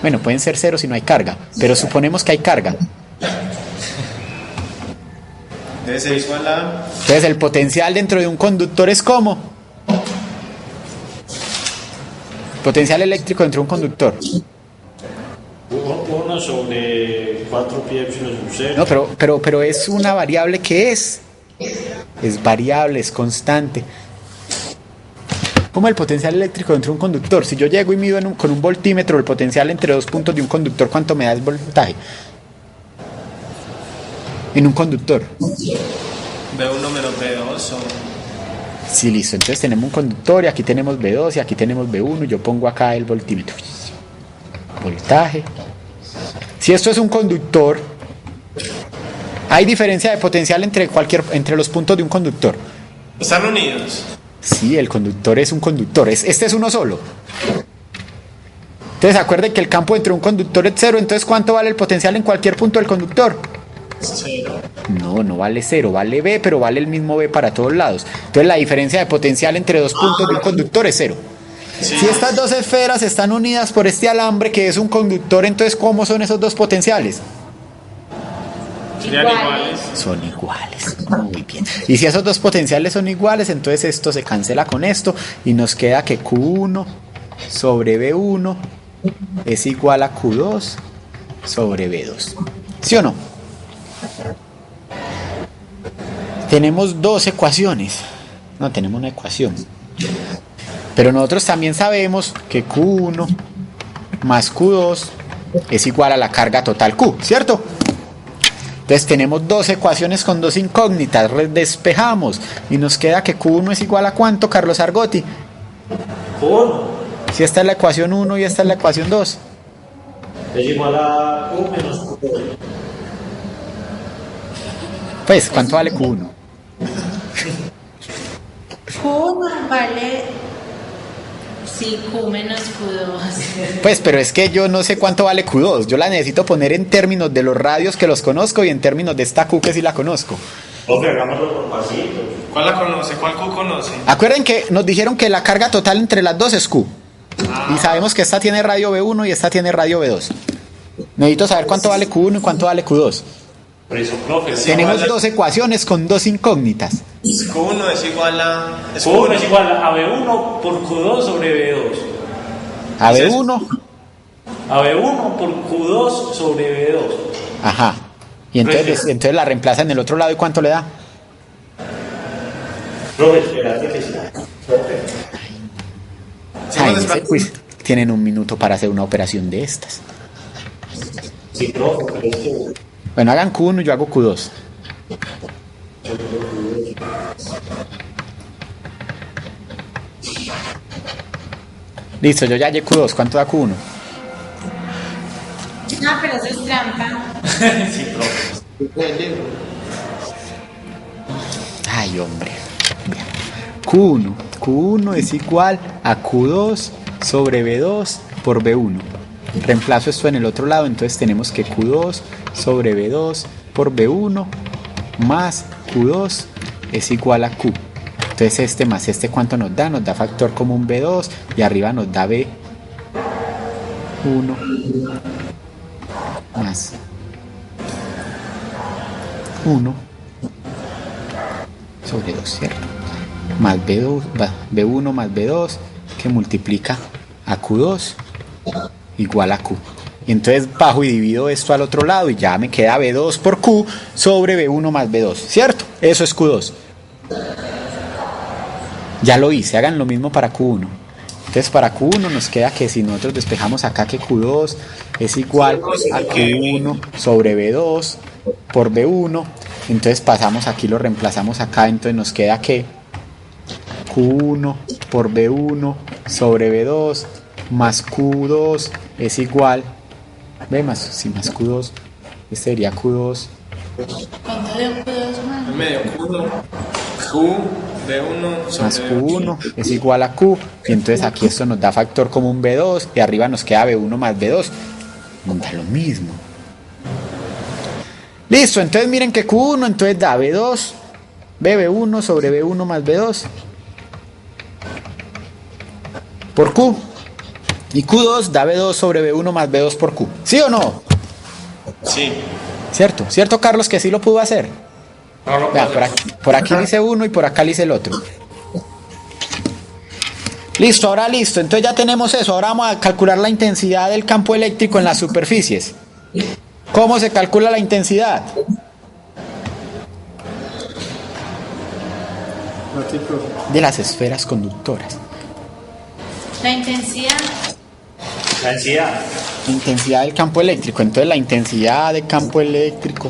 Bueno, pueden ser cero si no hay carga, pero suponemos que hay carga. Debe ser igual a... Entonces el potencial dentro de un conductor es ¿cómo? Potencial eléctrico dentro de un conductor. 1 sobre 4 pi epsilon sub 0. No, pero es una variable que es variable, es constante. Como el potencial eléctrico dentro de un conductor. Si yo llego y mido con un voltímetro el potencial entre dos puntos de un conductor, ¿cuánto me da el voltaje? En un conductor. B1 menos B2 son... Sí, listo. Entonces tenemos un conductor y aquí tenemos B2 y aquí tenemos B1. Yo pongo acá el voltímetro. Voltaje. Si esto es un conductor, hay diferencia de potencial entre los puntos de un conductor. ¿Están unidos? Sí, el conductor es un conductor. Este es uno solo. Entonces acuerden que el campo entre un conductor es cero. Entonces ¿cuánto vale el potencial en cualquier punto del conductor? 0. No vale cero, vale B, pero vale el mismo B para todos lados. Entonces la diferencia de potencial entre dos puntos de un conductor es cero. Sí. Si estas dos esferas están unidas por este alambre que es un conductor, entonces ¿cómo son esos dos potenciales? Serían iguales. Son iguales. Muy bien. Y si esos dos potenciales son iguales, entonces esto se cancela con esto y nos queda que Q1 sobre B1 es igual a Q2 sobre B2. ¿Sí o no? Tenemos dos ecuaciones. No, tenemos una ecuación. Pero nosotros también sabemos que Q1 más Q2 es igual a la carga total Q, ¿cierto? Entonces tenemos dos ecuaciones con dos incógnitas, despejamos y nos queda que Q1 es igual a ¿cuánto, Carlos Argotti? Q1 Si esta es la ecuación 1 y esta es la ecuación 2. es igual a Q menos Q2. Pues, ¿cuánto vale Q1? Q1 vale... Sí, Q menos Q2. Pues, pero es que yo no sé cuánto vale Q2. Yo la necesito poner en términos de los radios que los conozco y en términos de esta Q que sí la conozco. Ok, hagámoslo por pasitos. ¿Cuál la conoce? ¿Cuál Q conoce? Acuerden que nos dijeron que la carga total entre las dos es Q. Y sabemos que esta tiene radio B1 y esta tiene radio B2. Necesito saber cuánto vale Q1 y cuánto vale Q2. Por eso, profe, Tenemos dos ecuaciones con dos incógnitas. Q1 es igual a... Q1 es igual a B1 por Q2 sobre B2. A B1. A B1 por Q2 sobre B2. Ajá. Y entonces la reemplaza en el otro lado y ¿cuánto le da? Profe, espérate que sí. Ay, ese quiz. Tienen un minuto para hacer una operación de estas. Sí, profe, pero es que... Bueno, hagan Q1 y yo hago Q2. Listo, yo ya hallé Q2. ¿Cuánto da Q1? Ah, pero eso es trampa. Sí, profe. Ay, hombre. Bien. Q1 es igual a Q2 sobre B2 por B1. Reemplazo esto en el otro lado, entonces tenemos que Q2 sobre B2 por B1 más Q2 es igual a Q. Entonces este más este, ¿cuánto nos da? Nos da factor común B2 y arriba nos da B1 más 1 sobre 2, ¿cierto? Más B1 más B2 que multiplica a Q2 igual a Q. Y entonces bajo y divido esto al otro lado y ya me queda B2 por Q sobre B1 más B2, ¿cierto? Eso es Q2. Ya lo hice, hagan lo mismo para Q1. Entonces para Q1 nos queda que si nosotros despejamos acá que Q2 es igual a Q1 sobre B2 por B1, entonces pasamos aquí, lo reemplazamos acá, entonces nos queda que Q1 por B1 sobre B2 más Q2 es igual, más Q2, este sería Q2. ¿Cuánto dio Q2 más? Medio Q1. Q de 1 Más Q1 es igual a Q, y entonces aquí esto nos da factor común B2 y arriba nos queda B1 más B2, nos da lo mismo. Listo, entonces miren que Q1 entonces da B2 BB1 sobre B1 más B2 por Q, y Q2 da B2 sobre B1 más B2 por Q, ¿sí o no? Sí. ¿Cierto Carlos que sí lo pudo hacer? No, Vea, por aquí dice uno y por acá dice el otro. Listo, ahora listo. Entonces ya tenemos eso. Ahora vamos a calcular la intensidad del campo eléctrico en las superficies. ¿Cómo se calcula la intensidad? De las esferas conductoras. La intensidad. La densidad. La intensidad del campo eléctrico. Entonces la intensidad del campo eléctrico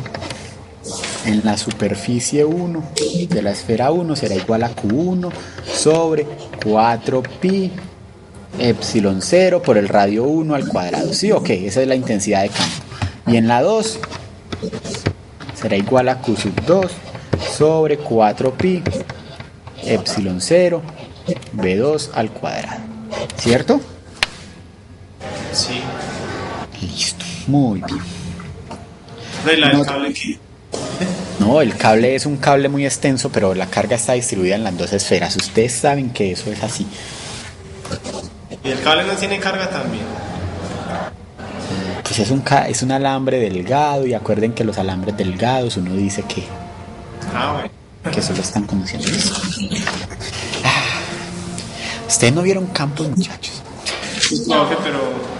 en la superficie 1 de la esfera 1 será igual a Q1 sobre 4pi epsilon 0 por el radio 1 al cuadrado. ¿Sí? Ok, esa es la intensidad de campo. Y en la 2 será igual a Q sub 2 sobre 4pi epsilon 0 B2 al cuadrado. ¿Cierto? Sí. Listo, muy bien. No, ¿y la del cable qué? No, el cable es un cable muy extenso, pero la carga está distribuida en las dos esferas. Ustedes saben que eso es así. ¿Y el cable no tiene carga también? Pues es un alambre delgado, y acuerden que los alambres delgados uno dice que solo están conociendo eso. Ustedes no vieron campos, muchachos. No, pero...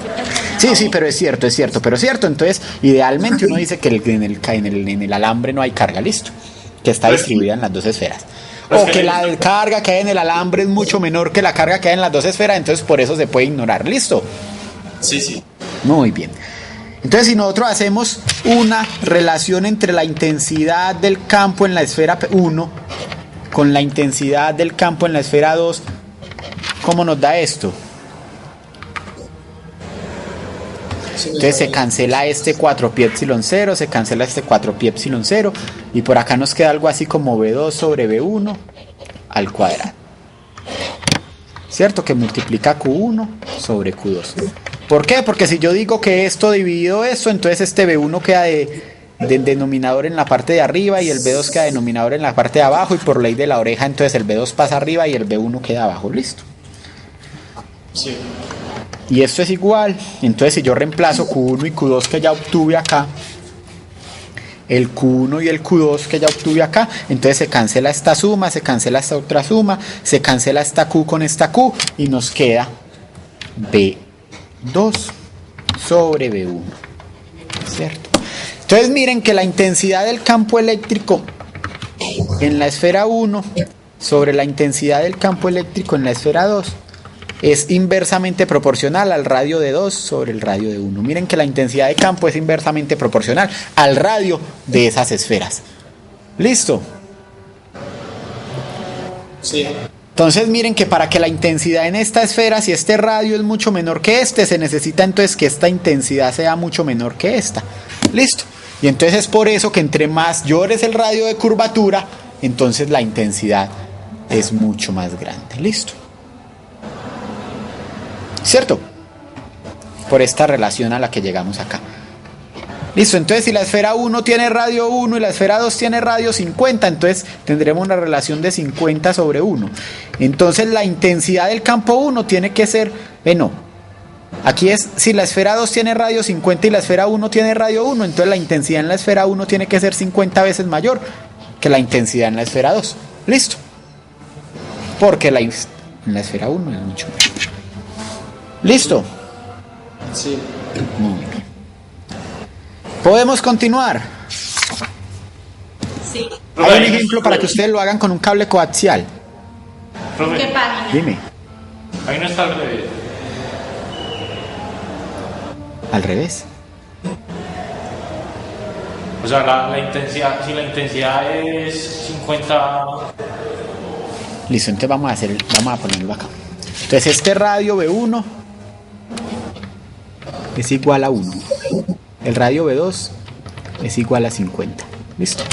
Sí, pero es cierto. Entonces, idealmente uno dice que en el alambre no hay carga, listo. Que está distribuida en las dos esferas. O que la carga que hay en el alambre es mucho menor que la carga que hay en las dos esferas, entonces por eso se puede ignorar, listo. Sí. Muy bien. Entonces, si nosotros hacemos una relación entre la intensidad del campo en la esfera 1 con la intensidad del campo en la esfera 2, ¿cómo nos da esto? Entonces se cancela este 4pi epsilon 0, se cancela este 4pi epsilon 0, y por acá nos queda algo así como B2 sobre B1 al cuadrado. ¿Cierto? Que multiplica Q1 sobre Q2. ¿Por qué? Porque si yo digo que esto dividido esto, entonces este B1 queda de denominador en la parte de arriba y el B2 queda de denominador en la parte de abajo, y por ley de la oreja entonces el B2 pasa arriba y el B1 queda abajo, listo. Sí. Y esto es igual, entonces si yo reemplazo Q1 y Q2 que ya obtuve acá, el Q1 y el Q2 que ya obtuve acá, entonces se cancela esta suma, se cancela esta otra suma, se cancela esta Q con esta Q, y nos queda B2 sobre B1, ¿cierto? Entonces miren que la intensidad del campo eléctrico en la esfera 1 sobre la intensidad del campo eléctrico en la esfera 2 es inversamente proporcional al radio de 2 sobre el radio de 1. Miren que la intensidad de campo es inversamente proporcional al radio de esas esferas. ¿Listo? Sí. Entonces miren que para que la intensidad en esta esfera, si este radio es mucho menor que este, se necesita entonces que esta intensidad sea mucho menor que esta. ¿Listo? Y entonces es por eso que entre mayor es el radio de curvatura, entonces la intensidad es mucho más grande. ¿Listo? ¿Cierto? Por esta relación a la que llegamos acá. Listo, entonces si la esfera 1 tiene radio 1 y la esfera 2 tiene radio 50, entonces tendremos una relación de 50 sobre 1. Entonces la intensidad del campo 1 tiene que ser, aquí es, si la esfera 2 tiene radio 50 y la esfera 1 tiene radio 1, entonces la intensidad en la esfera 1 tiene que ser 50 veces mayor que la intensidad en la esfera 2. ¿Listo? Porque en la esfera 1 es mucho mayor. ¿Listo? Sí. Muy bien. ¿Podemos continuar? Sí. Hay un ejemplo para que ustedes lo hagan con un cable coaxial. Profe, ¿Qué página? Dime. ahí no está al revés. Al revés. O sea, la intensidad, si la intensidad es 50, Listo, entonces vamos a ponerlo acá. Entonces este radio B1 es igual a 1. El radio B2 es igual a 50. ¿Listo?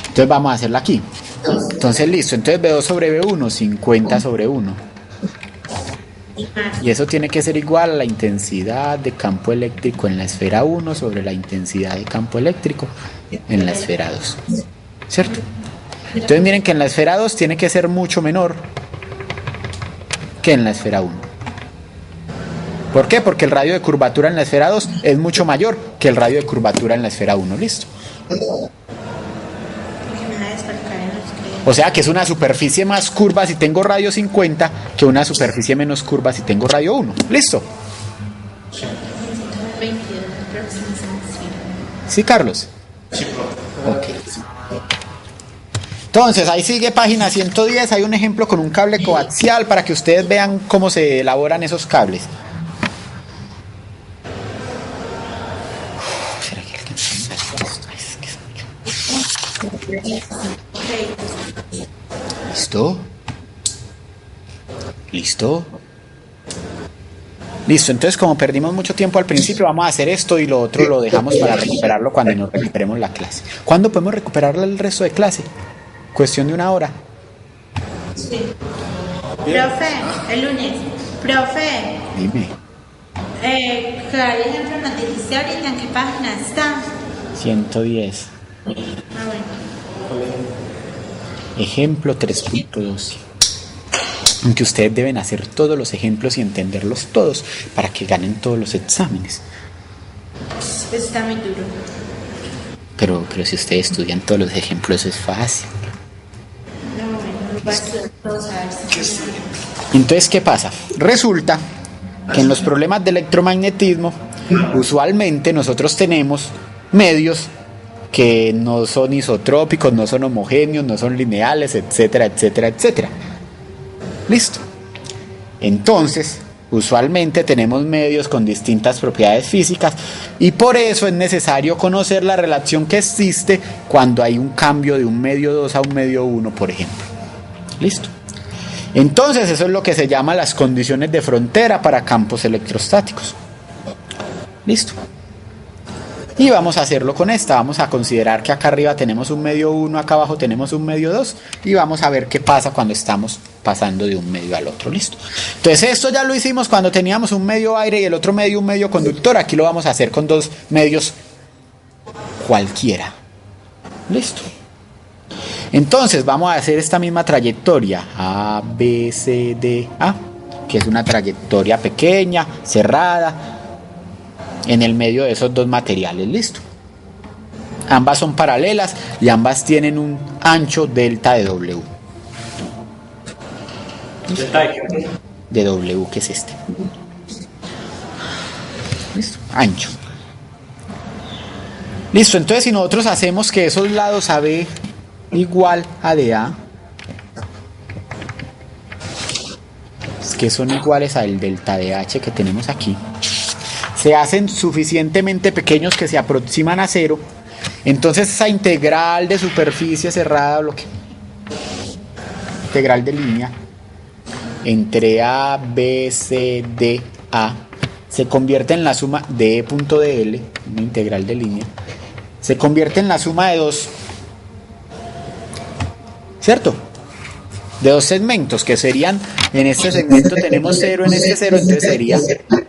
Entonces vamos a hacerlo aquí. Entonces listo, entonces B2 sobre B1, 50 sobre 1. Y eso tiene que ser igual a la intensidad de campo eléctrico en la esfera 1 sobre la intensidad de campo eléctrico en la esfera 2. ¿Cierto? Entonces miren que en la esfera 2 tiene que ser mucho menor que en la esfera 1. ¿Por qué? Porque el radio de curvatura en la esfera 2 es mucho mayor que el radio de curvatura en la esfera 1. ¿Listo? O sea que es una superficie más curva si tengo radio 50 que una superficie menos curva si tengo radio 1. ¿Listo? ¿Sí, Carlos? sí, profe. Ok. Entonces, ahí sigue página 110. Hay un ejemplo con un cable coaxial para que ustedes vean cómo se elaboran esos cables. ¿Será que alcanza esto? ¿Listo? ¿Listo? Listo, entonces como perdimos mucho tiempo al principio, vamos a hacer esto y lo otro lo dejamos para recuperarlo cuando nos recuperemos la clase. ¿Cuándo podemos recuperar el resto de clase? Cuestión de 1 hora. Sí. Profe, el lunes. Profe, Dime. claro, el ejemplo nos dijiste ahorita en qué página está. 110. Ah, bueno. Ejemplo 3.12. Aunque ustedes deben hacer todos los ejemplos y entenderlos todos para que ganen todos los exámenes. Está muy duro. Pero si ustedes estudian todos los ejemplos es fácil. No, bueno, va a estudiar todos a ver si... Entonces, ¿qué pasa? Resulta que en los problemas de electromagnetismo, usualmente nosotros tenemos medios que no son isotrópicos, no son homogéneos, no son lineales, etcétera, etcétera, etcétera. ¿Listo? Entonces, usualmente tenemos medios con distintas propiedades físicas y por eso es necesario conocer la relación que existe cuando hay un cambio de un medio 2 a un medio 1, por ejemplo. ¿Listo? Entonces, eso es lo que se llama las condiciones de frontera para campos electrostáticos. ¿Listo? Y vamos a hacerlo con esta. Vamos a considerar que acá arriba tenemos un medio 1, acá abajo tenemos un medio 2 y vamos a ver qué pasa cuando estamos pasando de un medio al otro. ¿Listo? Entonces esto ya lo hicimos cuando teníamos un medio aire y el otro medio un medio conductor. Aquí lo vamos a hacer con dos medios cualquiera. ¿Listo? Entonces vamos a hacer esta misma trayectoria A, B, C, D, A, que es una trayectoria pequeña, cerrada en el medio de esos dos materiales. ¿Listo? Ambas son paralelas y ambas tienen un ancho delta de W. De W, que es este. ¿Listo? Ancho. Listo, entonces si nosotros hacemos que esos lados AB igual a DA, que son iguales al delta de H que tenemos aquí, se hacen suficientemente pequeños que se aproximan a 0, entonces esa integral de superficie cerrada, o lo que integral de línea entre A, B, C, D, A se convierte en la suma de E.dl, una integral de línea, se convierte en la suma de dos, ¿cierto? De dos segmentos que serían, en este segmento tenemos 0, en este 0, entonces sería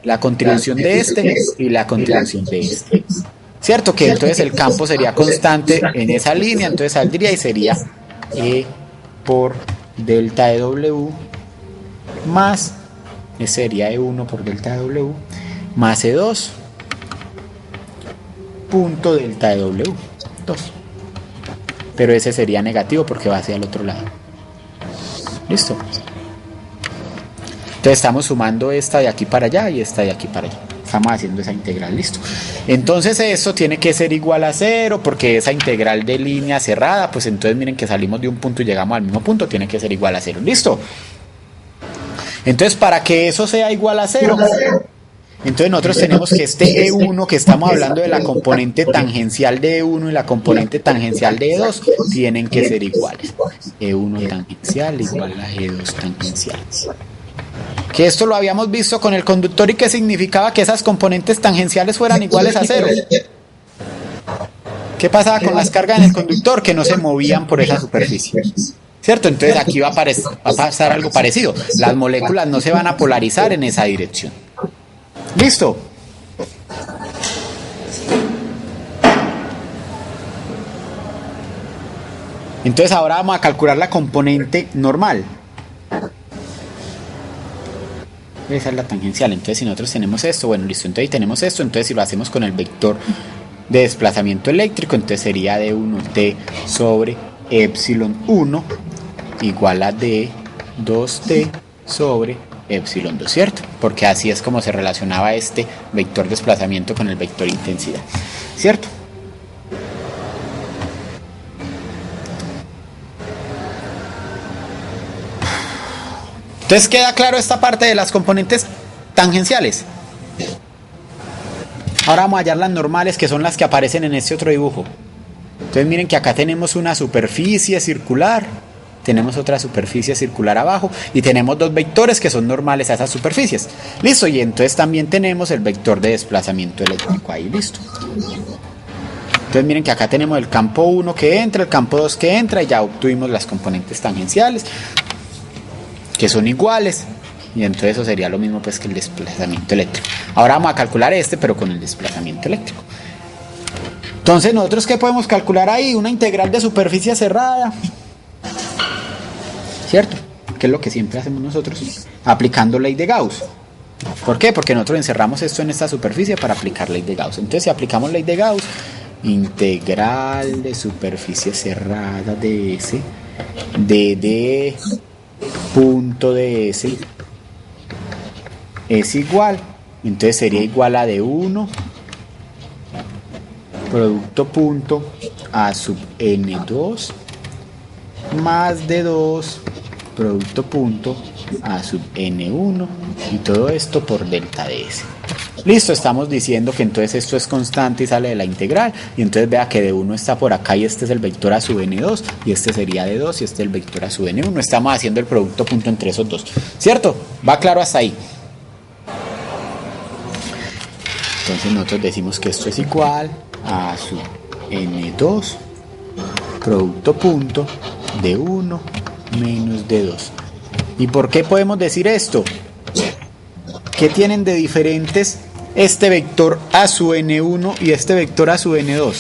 la contribución de este y la contribución de este. ¿Cierto? Que entonces el campo sería constante en esa línea, entonces saldría y sería E por delta de W más, sería E1 por delta de W más E2 punto delta de W, 2. Pero ese sería negativo porque va hacia el otro lado. ¿Listo? Entonces estamos sumando esta de aquí para allá y esta de aquí para allá. Estamos haciendo esa integral, listo. Entonces esto tiene que ser igual a 0, porque esa integral de línea cerrada, pues entonces miren que salimos de un punto y llegamos al mismo punto, tiene que ser igual a 0, listo. Entonces para que eso sea igual a 0, entonces nosotros tenemos que este E1, que estamos hablando de la componente tangencial de E1 y la componente tangencial de E2, tienen que ser iguales. E1 tangencial igual a E2 tangencial. Que esto lo habíamos visto con el conductor y que significaba que esas componentes tangenciales fueran iguales a 0. ¿Qué pasaba con las cargas en el conductor? Que no se movían por esa superficie, ¿cierto? Entonces aquí va a pasar algo parecido. Las moléculas no se van a polarizar en esa dirección. ¿Listo? Entonces ahora vamos a calcular la componente normal. Esa es la tangencial. Entonces si nosotros tenemos esto, bueno, listo, entonces tenemos esto, entonces si lo hacemos con el vector de desplazamiento eléctrico, entonces sería d1t sobre epsilon 1 igual a d2t sobre epsilon 2, ¿cierto? Porque así es como se relacionaba este vector desplazamiento con el vector intensidad, ¿cierto? Entonces queda claro esta parte de las componentes tangenciales. Ahora vamos a hallar las normales, que son las que aparecen en este otro dibujo. Entonces miren que acá tenemos una superficie circular, tenemos otra superficie circular abajo y tenemos dos vectores que son normales a esas superficies. Listo, y entonces también tenemos el vector de desplazamiento eléctrico ahí, listo. Entonces miren que acá tenemos el campo 1 que entra, el campo 2 que entra y ya obtuvimos las componentes tangenciales, que son iguales, y entonces eso sería lo mismo pues que el desplazamiento eléctrico. Ahora vamos a calcular este, pero con el desplazamiento eléctrico. Entonces nosotros ¿qué podemos calcular ahí? Una integral de superficie cerrada, ¿cierto? Que es lo que siempre hacemos nosotros, aplicando ley de Gauss. ¿Por qué? Porque nosotros encerramos esto en esta superficie para aplicar ley de Gauss. Entonces si aplicamos ley de Gauss, integral de superficie cerrada de S, de punto de S es igual, entonces sería igual a D1 producto punto a sub N2 más D2 producto punto a sub N1 y todo esto por delta de S. Listo, estamos diciendo que entonces esto es constante y sale de la integral, y entonces vea que D1 está por acá y este es el vector a sub N2 y este sería D2 y este es el vector a sub N1. Estamos haciendo el producto punto entre esos dos, ¿cierto? ¿Va claro hasta ahí? Entonces nosotros decimos que esto es igual a sub N2 producto punto D1 menos D2. ¿Y por qué podemos decir esto? ¿Qué tienen de diferentes este vector a su N1 y este vector a su N2?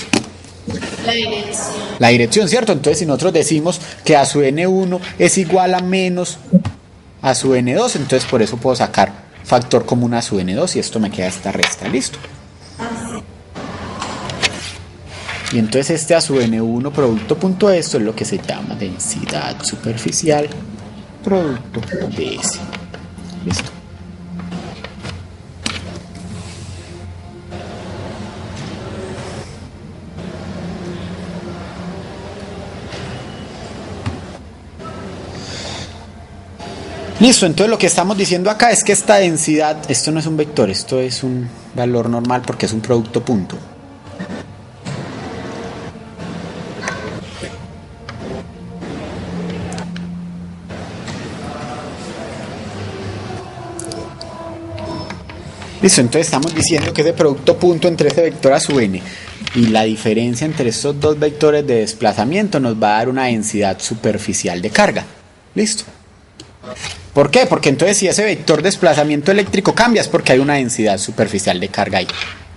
La dirección. La dirección, ¿cierto? Entonces si nosotros decimos que a su N1 es igual a menos a su N2, entonces por eso puedo sacar factor común a su N2 y esto me queda esta resta, listo. Y entonces este a su N1 producto punto esto es lo que se llama densidad superficial producto de S, listo. Listo, entonces lo que estamos diciendo acá es que esta densidad, esto no es un vector, esto es un valor normal porque es un producto punto. Listo, entonces estamos diciendo que ese producto punto entre ese vector a su n y la diferencia entre estos dos vectores de desplazamiento nos va a dar una densidad superficial de carga. Listo. ¿Por qué? Porque entonces si ese vector de desplazamiento eléctrico cambia es porque hay una densidad superficial de carga ahí.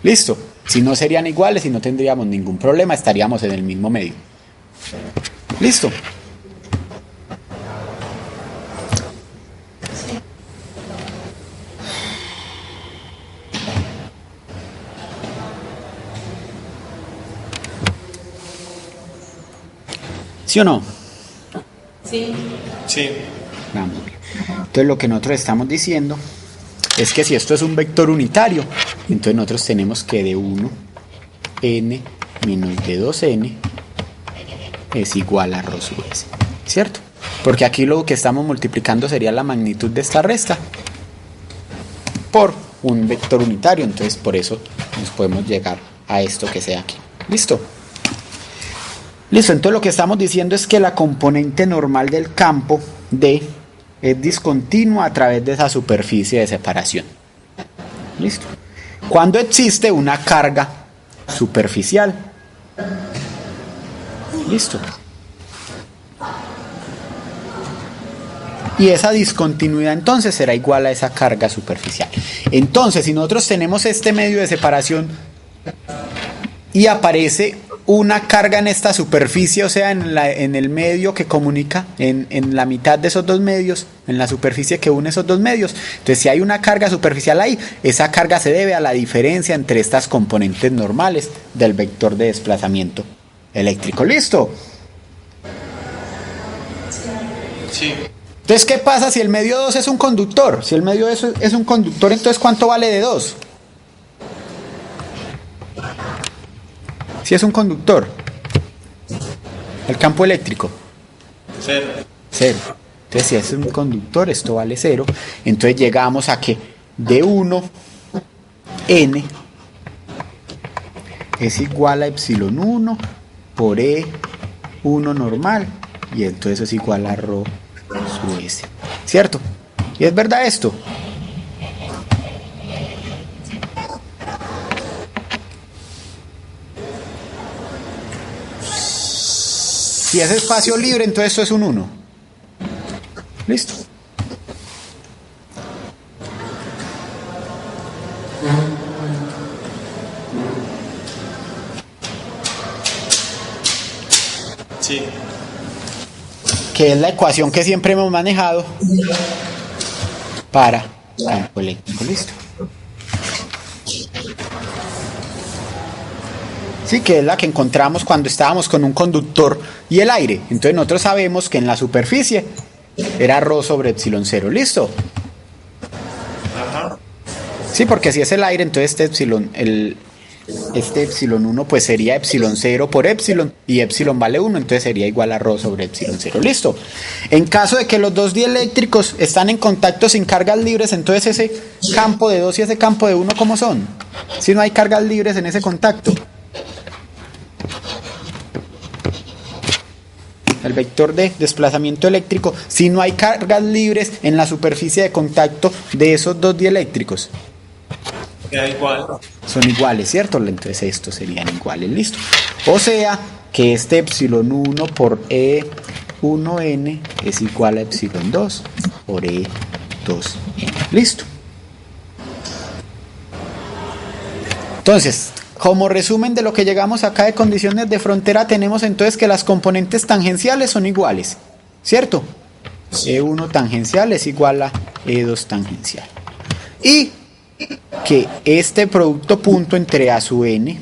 Listo. Si no serían iguales y no tendríamos ningún problema, estaríamos en el mismo medio. Listo. ¿Sí o no? Sí. Sí. Vamos. Entonces lo que nosotros estamos diciendo es que si esto es un vector unitario, Entonces nosotros tenemos que de 1n menos de 2n es igual a ρ sub s, ¿cierto? Porque aquí lo que estamos multiplicando sería la magnitud de esta resta por un vector unitario, entonces por eso nos podemos llegar a esto que sea aquí. ¿Listo? Listo, entonces lo que estamos diciendo es que la componente normal del campo D es discontinua a través de esa superficie de separación. ¿Listo? Cuando existe una carga superficial. ¿Listo? Y esa discontinuidad entonces será igual a esa carga superficial. Entonces, si nosotros tenemos este medio de separación y aparece una carga en esta superficie, o sea, en el medio que comunica, en la mitad de esos dos medios, en la superficie que une esos dos medios, entonces si hay una carga superficial ahí, esa carga se debe a la diferencia entre estas componentes normales del vector de desplazamiento eléctrico. ¿Listo? Sí. Entonces, ¿qué pasa si el medio 2 es un conductor? Si el medio es un conductor, entonces ¿cuánto vale de 2? Si es un conductor, el campo eléctrico. 0. 0. Entonces, si es un conductor, esto vale 0. Entonces llegamos a que de 1 n es igual a epsilon 1 por E1 normal. Y entonces eso es igual a ρ sub s. ¿Cierto? ¿Y es verdad esto? Si es espacio libre, entonces esto es un 1. ¿Listo? Sí. Que es la ecuación que siempre hemos manejado para campo eléctrico. ¿Listo? Sí, que es la que encontramos cuando estábamos con un conductor y el aire. Entonces nosotros sabemos que en la superficie era ρ sobre epsilon 0. ¿Listo? Ajá. Sí, porque si es el aire, entonces este epsilon 1 pues sería epsilon 0 por epsilon y epsilon vale 1, entonces sería igual a ρ sobre epsilon 0. ¿Listo? En caso de que los dos dieléctricos están en contacto sin cargas libres, entonces ese campo de 2 y ese campo de 1, ¿cómo son? Si no hay cargas libres en ese contacto. El vector de desplazamiento eléctrico, si no hay cargas libres en la superficie de contacto de esos dos dieléctricos. Queda igual. Son iguales, ¿cierto? Entonces estos serían iguales, listo. O sea que este epsilon 1 por E1n es igual a epsilon 2 por E2n. Listo. Entonces, como resumen de lo que llegamos acá de condiciones de frontera, tenemos entonces que las componentes tangenciales son iguales, ¿cierto? E1 tangencial es igual a E2 tangencial. Y que este producto punto entre A sub n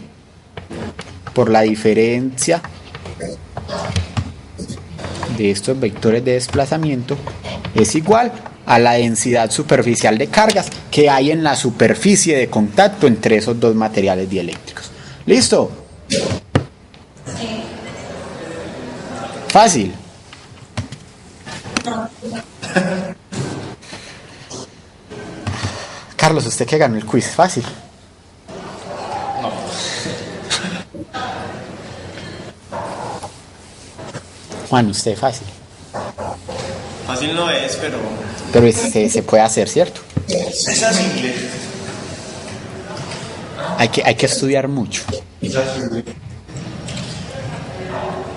por la diferencia de estos vectores de desplazamiento es igual a la densidad superficial de cargas que hay en la superficie de contacto entre esos dos materiales dieléctricos. ¿Listo? Fácil. Carlos, usted que ganó el quiz, fácil. No. Juan, usted fácil. Fácil no es, pero Pero se puede hacer, ¿cierto? es simple. Hay que estudiar mucho.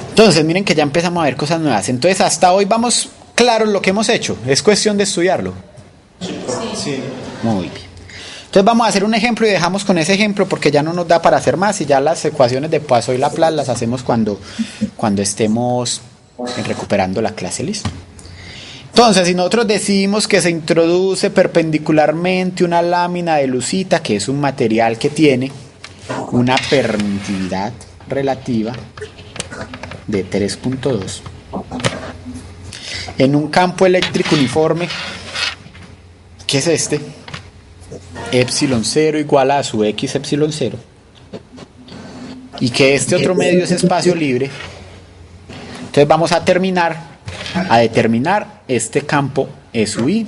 Entonces, miren que ya empezamos a ver cosas nuevas. Entonces, hasta hoy vamos claros lo que hemos hecho. Es cuestión de estudiarlo. Sí. Muy bien. Entonces vamos a hacer un ejemplo y dejamos con ese ejemplo porque ya no nos da para hacer más y ya las ecuaciones de Poisson y Laplace las hacemos cuando estemos recuperando la clase. ¿Listo? Entonces, si nosotros decimos que se introduce perpendicularmente una lámina de lucita, que es un material que tiene una permitividad relativa de 3.2 en un campo eléctrico uniforme, ¿qué es este? epsilon 0 igual a su x epsilon 0, y que este otro medio es espacio libre, entonces vamos a determinar este campo E sub i,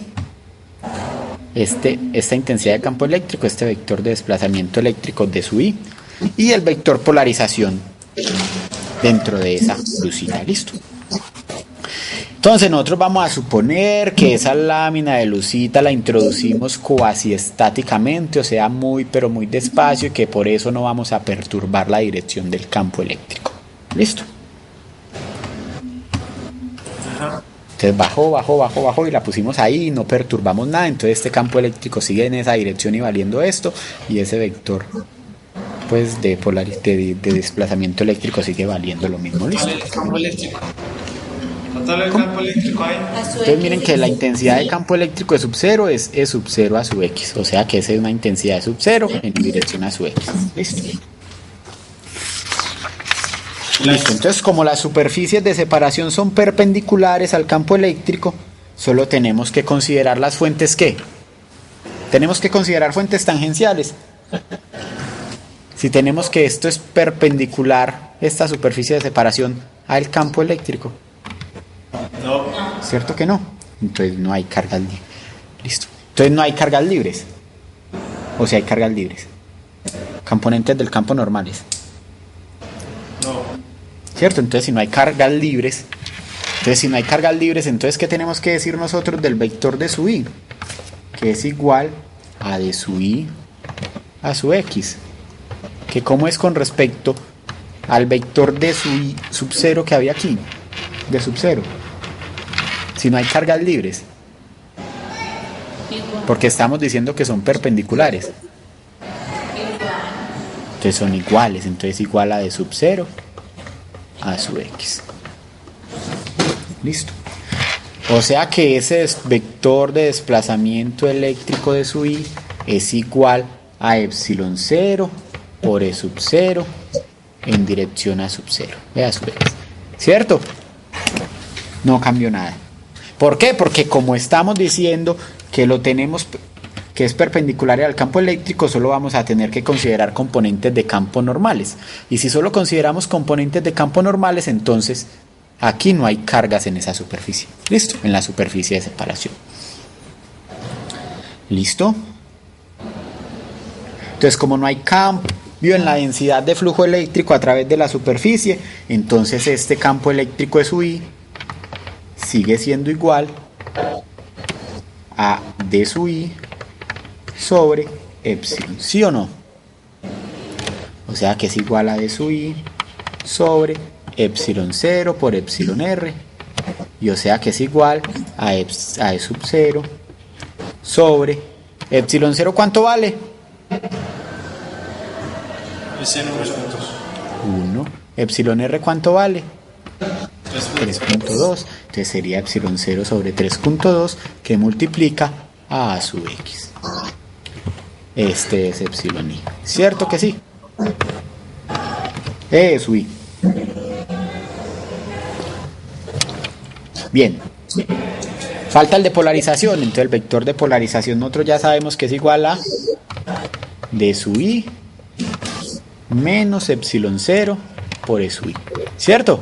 esta intensidad de campo eléctrico, este vector de desplazamiento eléctrico de sub i, y el vector polarización dentro de esa lucita. Listo. Entonces nosotros vamos a suponer que esa lámina de lucita la introducimos cuasi estáticamente, o sea, muy pero muy despacio, y que por eso no vamos a perturbar la dirección del campo eléctrico. Listo. Entonces bajó y la pusimos ahí, no perturbamos nada, entonces este campo eléctrico sigue en esa dirección y valiendo esto, y ese vector pues de desplazamiento eléctrico sigue valiendo lo mismo. ¿Listo? ¿Cuál es el campo eléctrico? ¿Cuál es el campo eléctrico ahí? Entonces miren que la intensidad de campo eléctrico de sub 0 es E sub 0 a su x, o sea que esa es una intensidad de sub 0 en dirección a su x. ¿Listo? Listo, entonces como las superficies de separación son perpendiculares al campo eléctrico, solo tenemos que considerar las fuentes ¿qué? Tenemos que considerar fuentes tangenciales. Si tenemos que esto es perpendicular, esta superficie de separación, al campo eléctrico. No. ¿Cierto que no? Entonces no hay cargas libres. Listo. Entonces no hay cargas libres. O sea, hay cargas libres. Componentes del campo normales. No. ¿Cierto? Entonces si no hay cargas libres, entonces ¿qué tenemos que decir nosotros del vector de sub i? Que es igual a de sub i a su x. Que cómo es con respecto al vector de sub i sub 0 que había aquí. De sub 0. Si no hay cargas libres. Porque estamos diciendo que son perpendiculares. Entonces son iguales. Entonces igual a de sub 0 a su x. Listo. O sea que ese vector de desplazamiento eléctrico de sub i es igual a epsilon 0 por e sub 0 en dirección a sub 0. Vea su x. ¿Cierto? No cambió nada. ¿Por qué? Porque como estamos diciendo que lo tenemos, que es perpendicular al campo eléctrico, solo vamos a tener que considerar componentes de campo normales. Y si solo consideramos componentes de campo normales, entonces aquí no hay cargas en esa superficie. ¿Listo? En la superficie de separación. ¿Listo? Entonces, como no hay cambio en la densidad de flujo eléctrico a través de la superficie, entonces este campo eléctrico de sub i sigue siendo igual a d sub i sobre epsilon, ¿sí o no? O sea que es igual a d sub i sobre epsilon 0 por epsilon r, y o sea que es igual a e sub 0 sobre epsilon 0. ¿Cuánto vale? Ese número puntos. 1. Epsilon r, ¿cuánto vale? 3.2. Entonces sería epsilon 0 sobre 3.2 que multiplica a sub x. Este es epsilon i. ¿Cierto que sí? Sub i. Bien. Falta el de polarización. Entonces el vector de polarización nosotros ya sabemos que es igual a d sub i menos epsilon 0 por e sub i. ¿Cierto?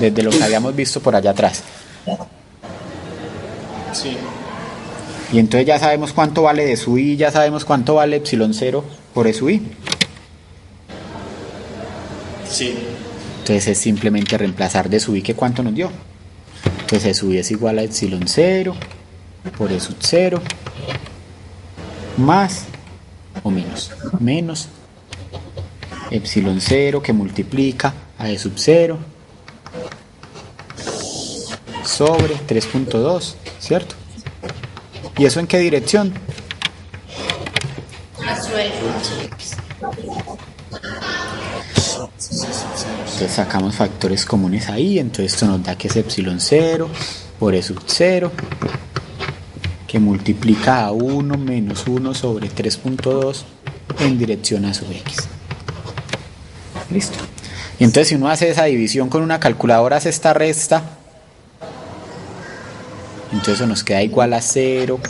Desde lo que habíamos visto por allá atrás. Sí. Y entonces ya sabemos cuánto vale d sub i, ya sabemos cuánto vale epsilon 0 por e sub i. Sí. Entonces es simplemente reemplazar d sub i, que cuánto nos dio. Entonces e sub i es igual a epsilon 0 por e sub 0 más o menos epsilon 0 que multiplica a e sub 0 sobre 3.2, ¿cierto? ¿Y eso en qué dirección? A su Entonces sacamos factores comunes ahí, entonces esto nos da que es epsilon 0 por e sub 0 que multiplica a 1 menos 1 sobre 3.2 en dirección a sub x. Listo. Y entonces si uno hace esa división con una calculadora, hace esta resta, entonces eso nos queda igual a 0,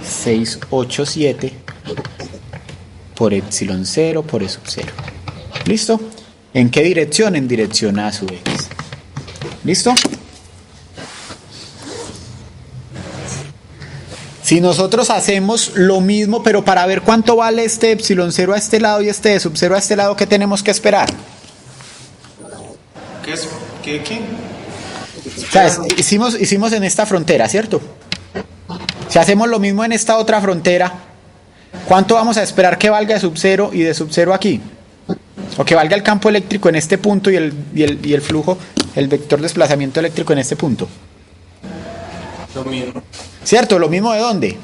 687 por epsilon 0 por E sub 0. ¿Listo? ¿En qué dirección? En dirección A sub X. ¿Listo? Si nosotros hacemos lo mismo, pero para ver cuánto vale este epsilon 0 a este lado y este E sub 0 a este lado, ¿qué tenemos que esperar? ¿Qué es? ¿Qué? O sea, hicimos en esta frontera, ¿cierto? Si hacemos lo mismo en esta otra frontera, ¿cuánto vamos a esperar que valga de sub 0 y de sub 0 aquí? O que valga el campo eléctrico en este punto y el flujo, el vector de desplazamiento eléctrico en este punto. Lo mismo. ¿Cierto? ¿Lo mismo de dónde?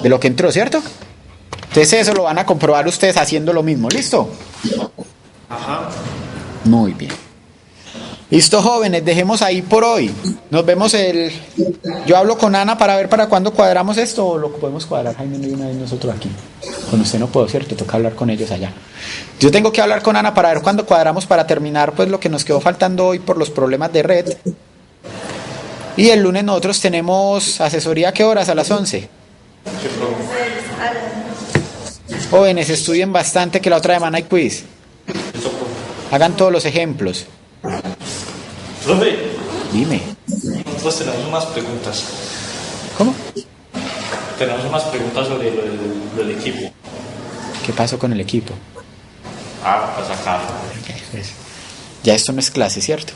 De lo que entró, ¿cierto? Entonces eso lo van a comprobar ustedes haciendo lo mismo, ¿listo? Ajá. Muy bien. Listo, jóvenes, dejemos ahí por hoy. Nos vemos Yo hablo con Ana para ver para cuándo cuadramos esto, o lo podemos cuadrar, Jaime, y una vez nosotros aquí. Con usted no puedo, ¿cierto? Toca hablar con ellos allá. Yo tengo que hablar con Ana para ver cuándo cuadramos para terminar pues lo que nos quedó faltando hoy por los problemas de red. Y el lunes nosotros tenemos asesoría, ¿a qué horas? A las 11. Jóvenes, estudien bastante que la otra semana hay quiz. Hagan todos los ejemplos. Profe, Dime. nosotros tenemos unas preguntas. ¿Cómo? Tenemos unas preguntas sobre lo del equipo. ¿Qué pasó con el equipo? Para sacar. Ya esto no es clase, ¿cierto?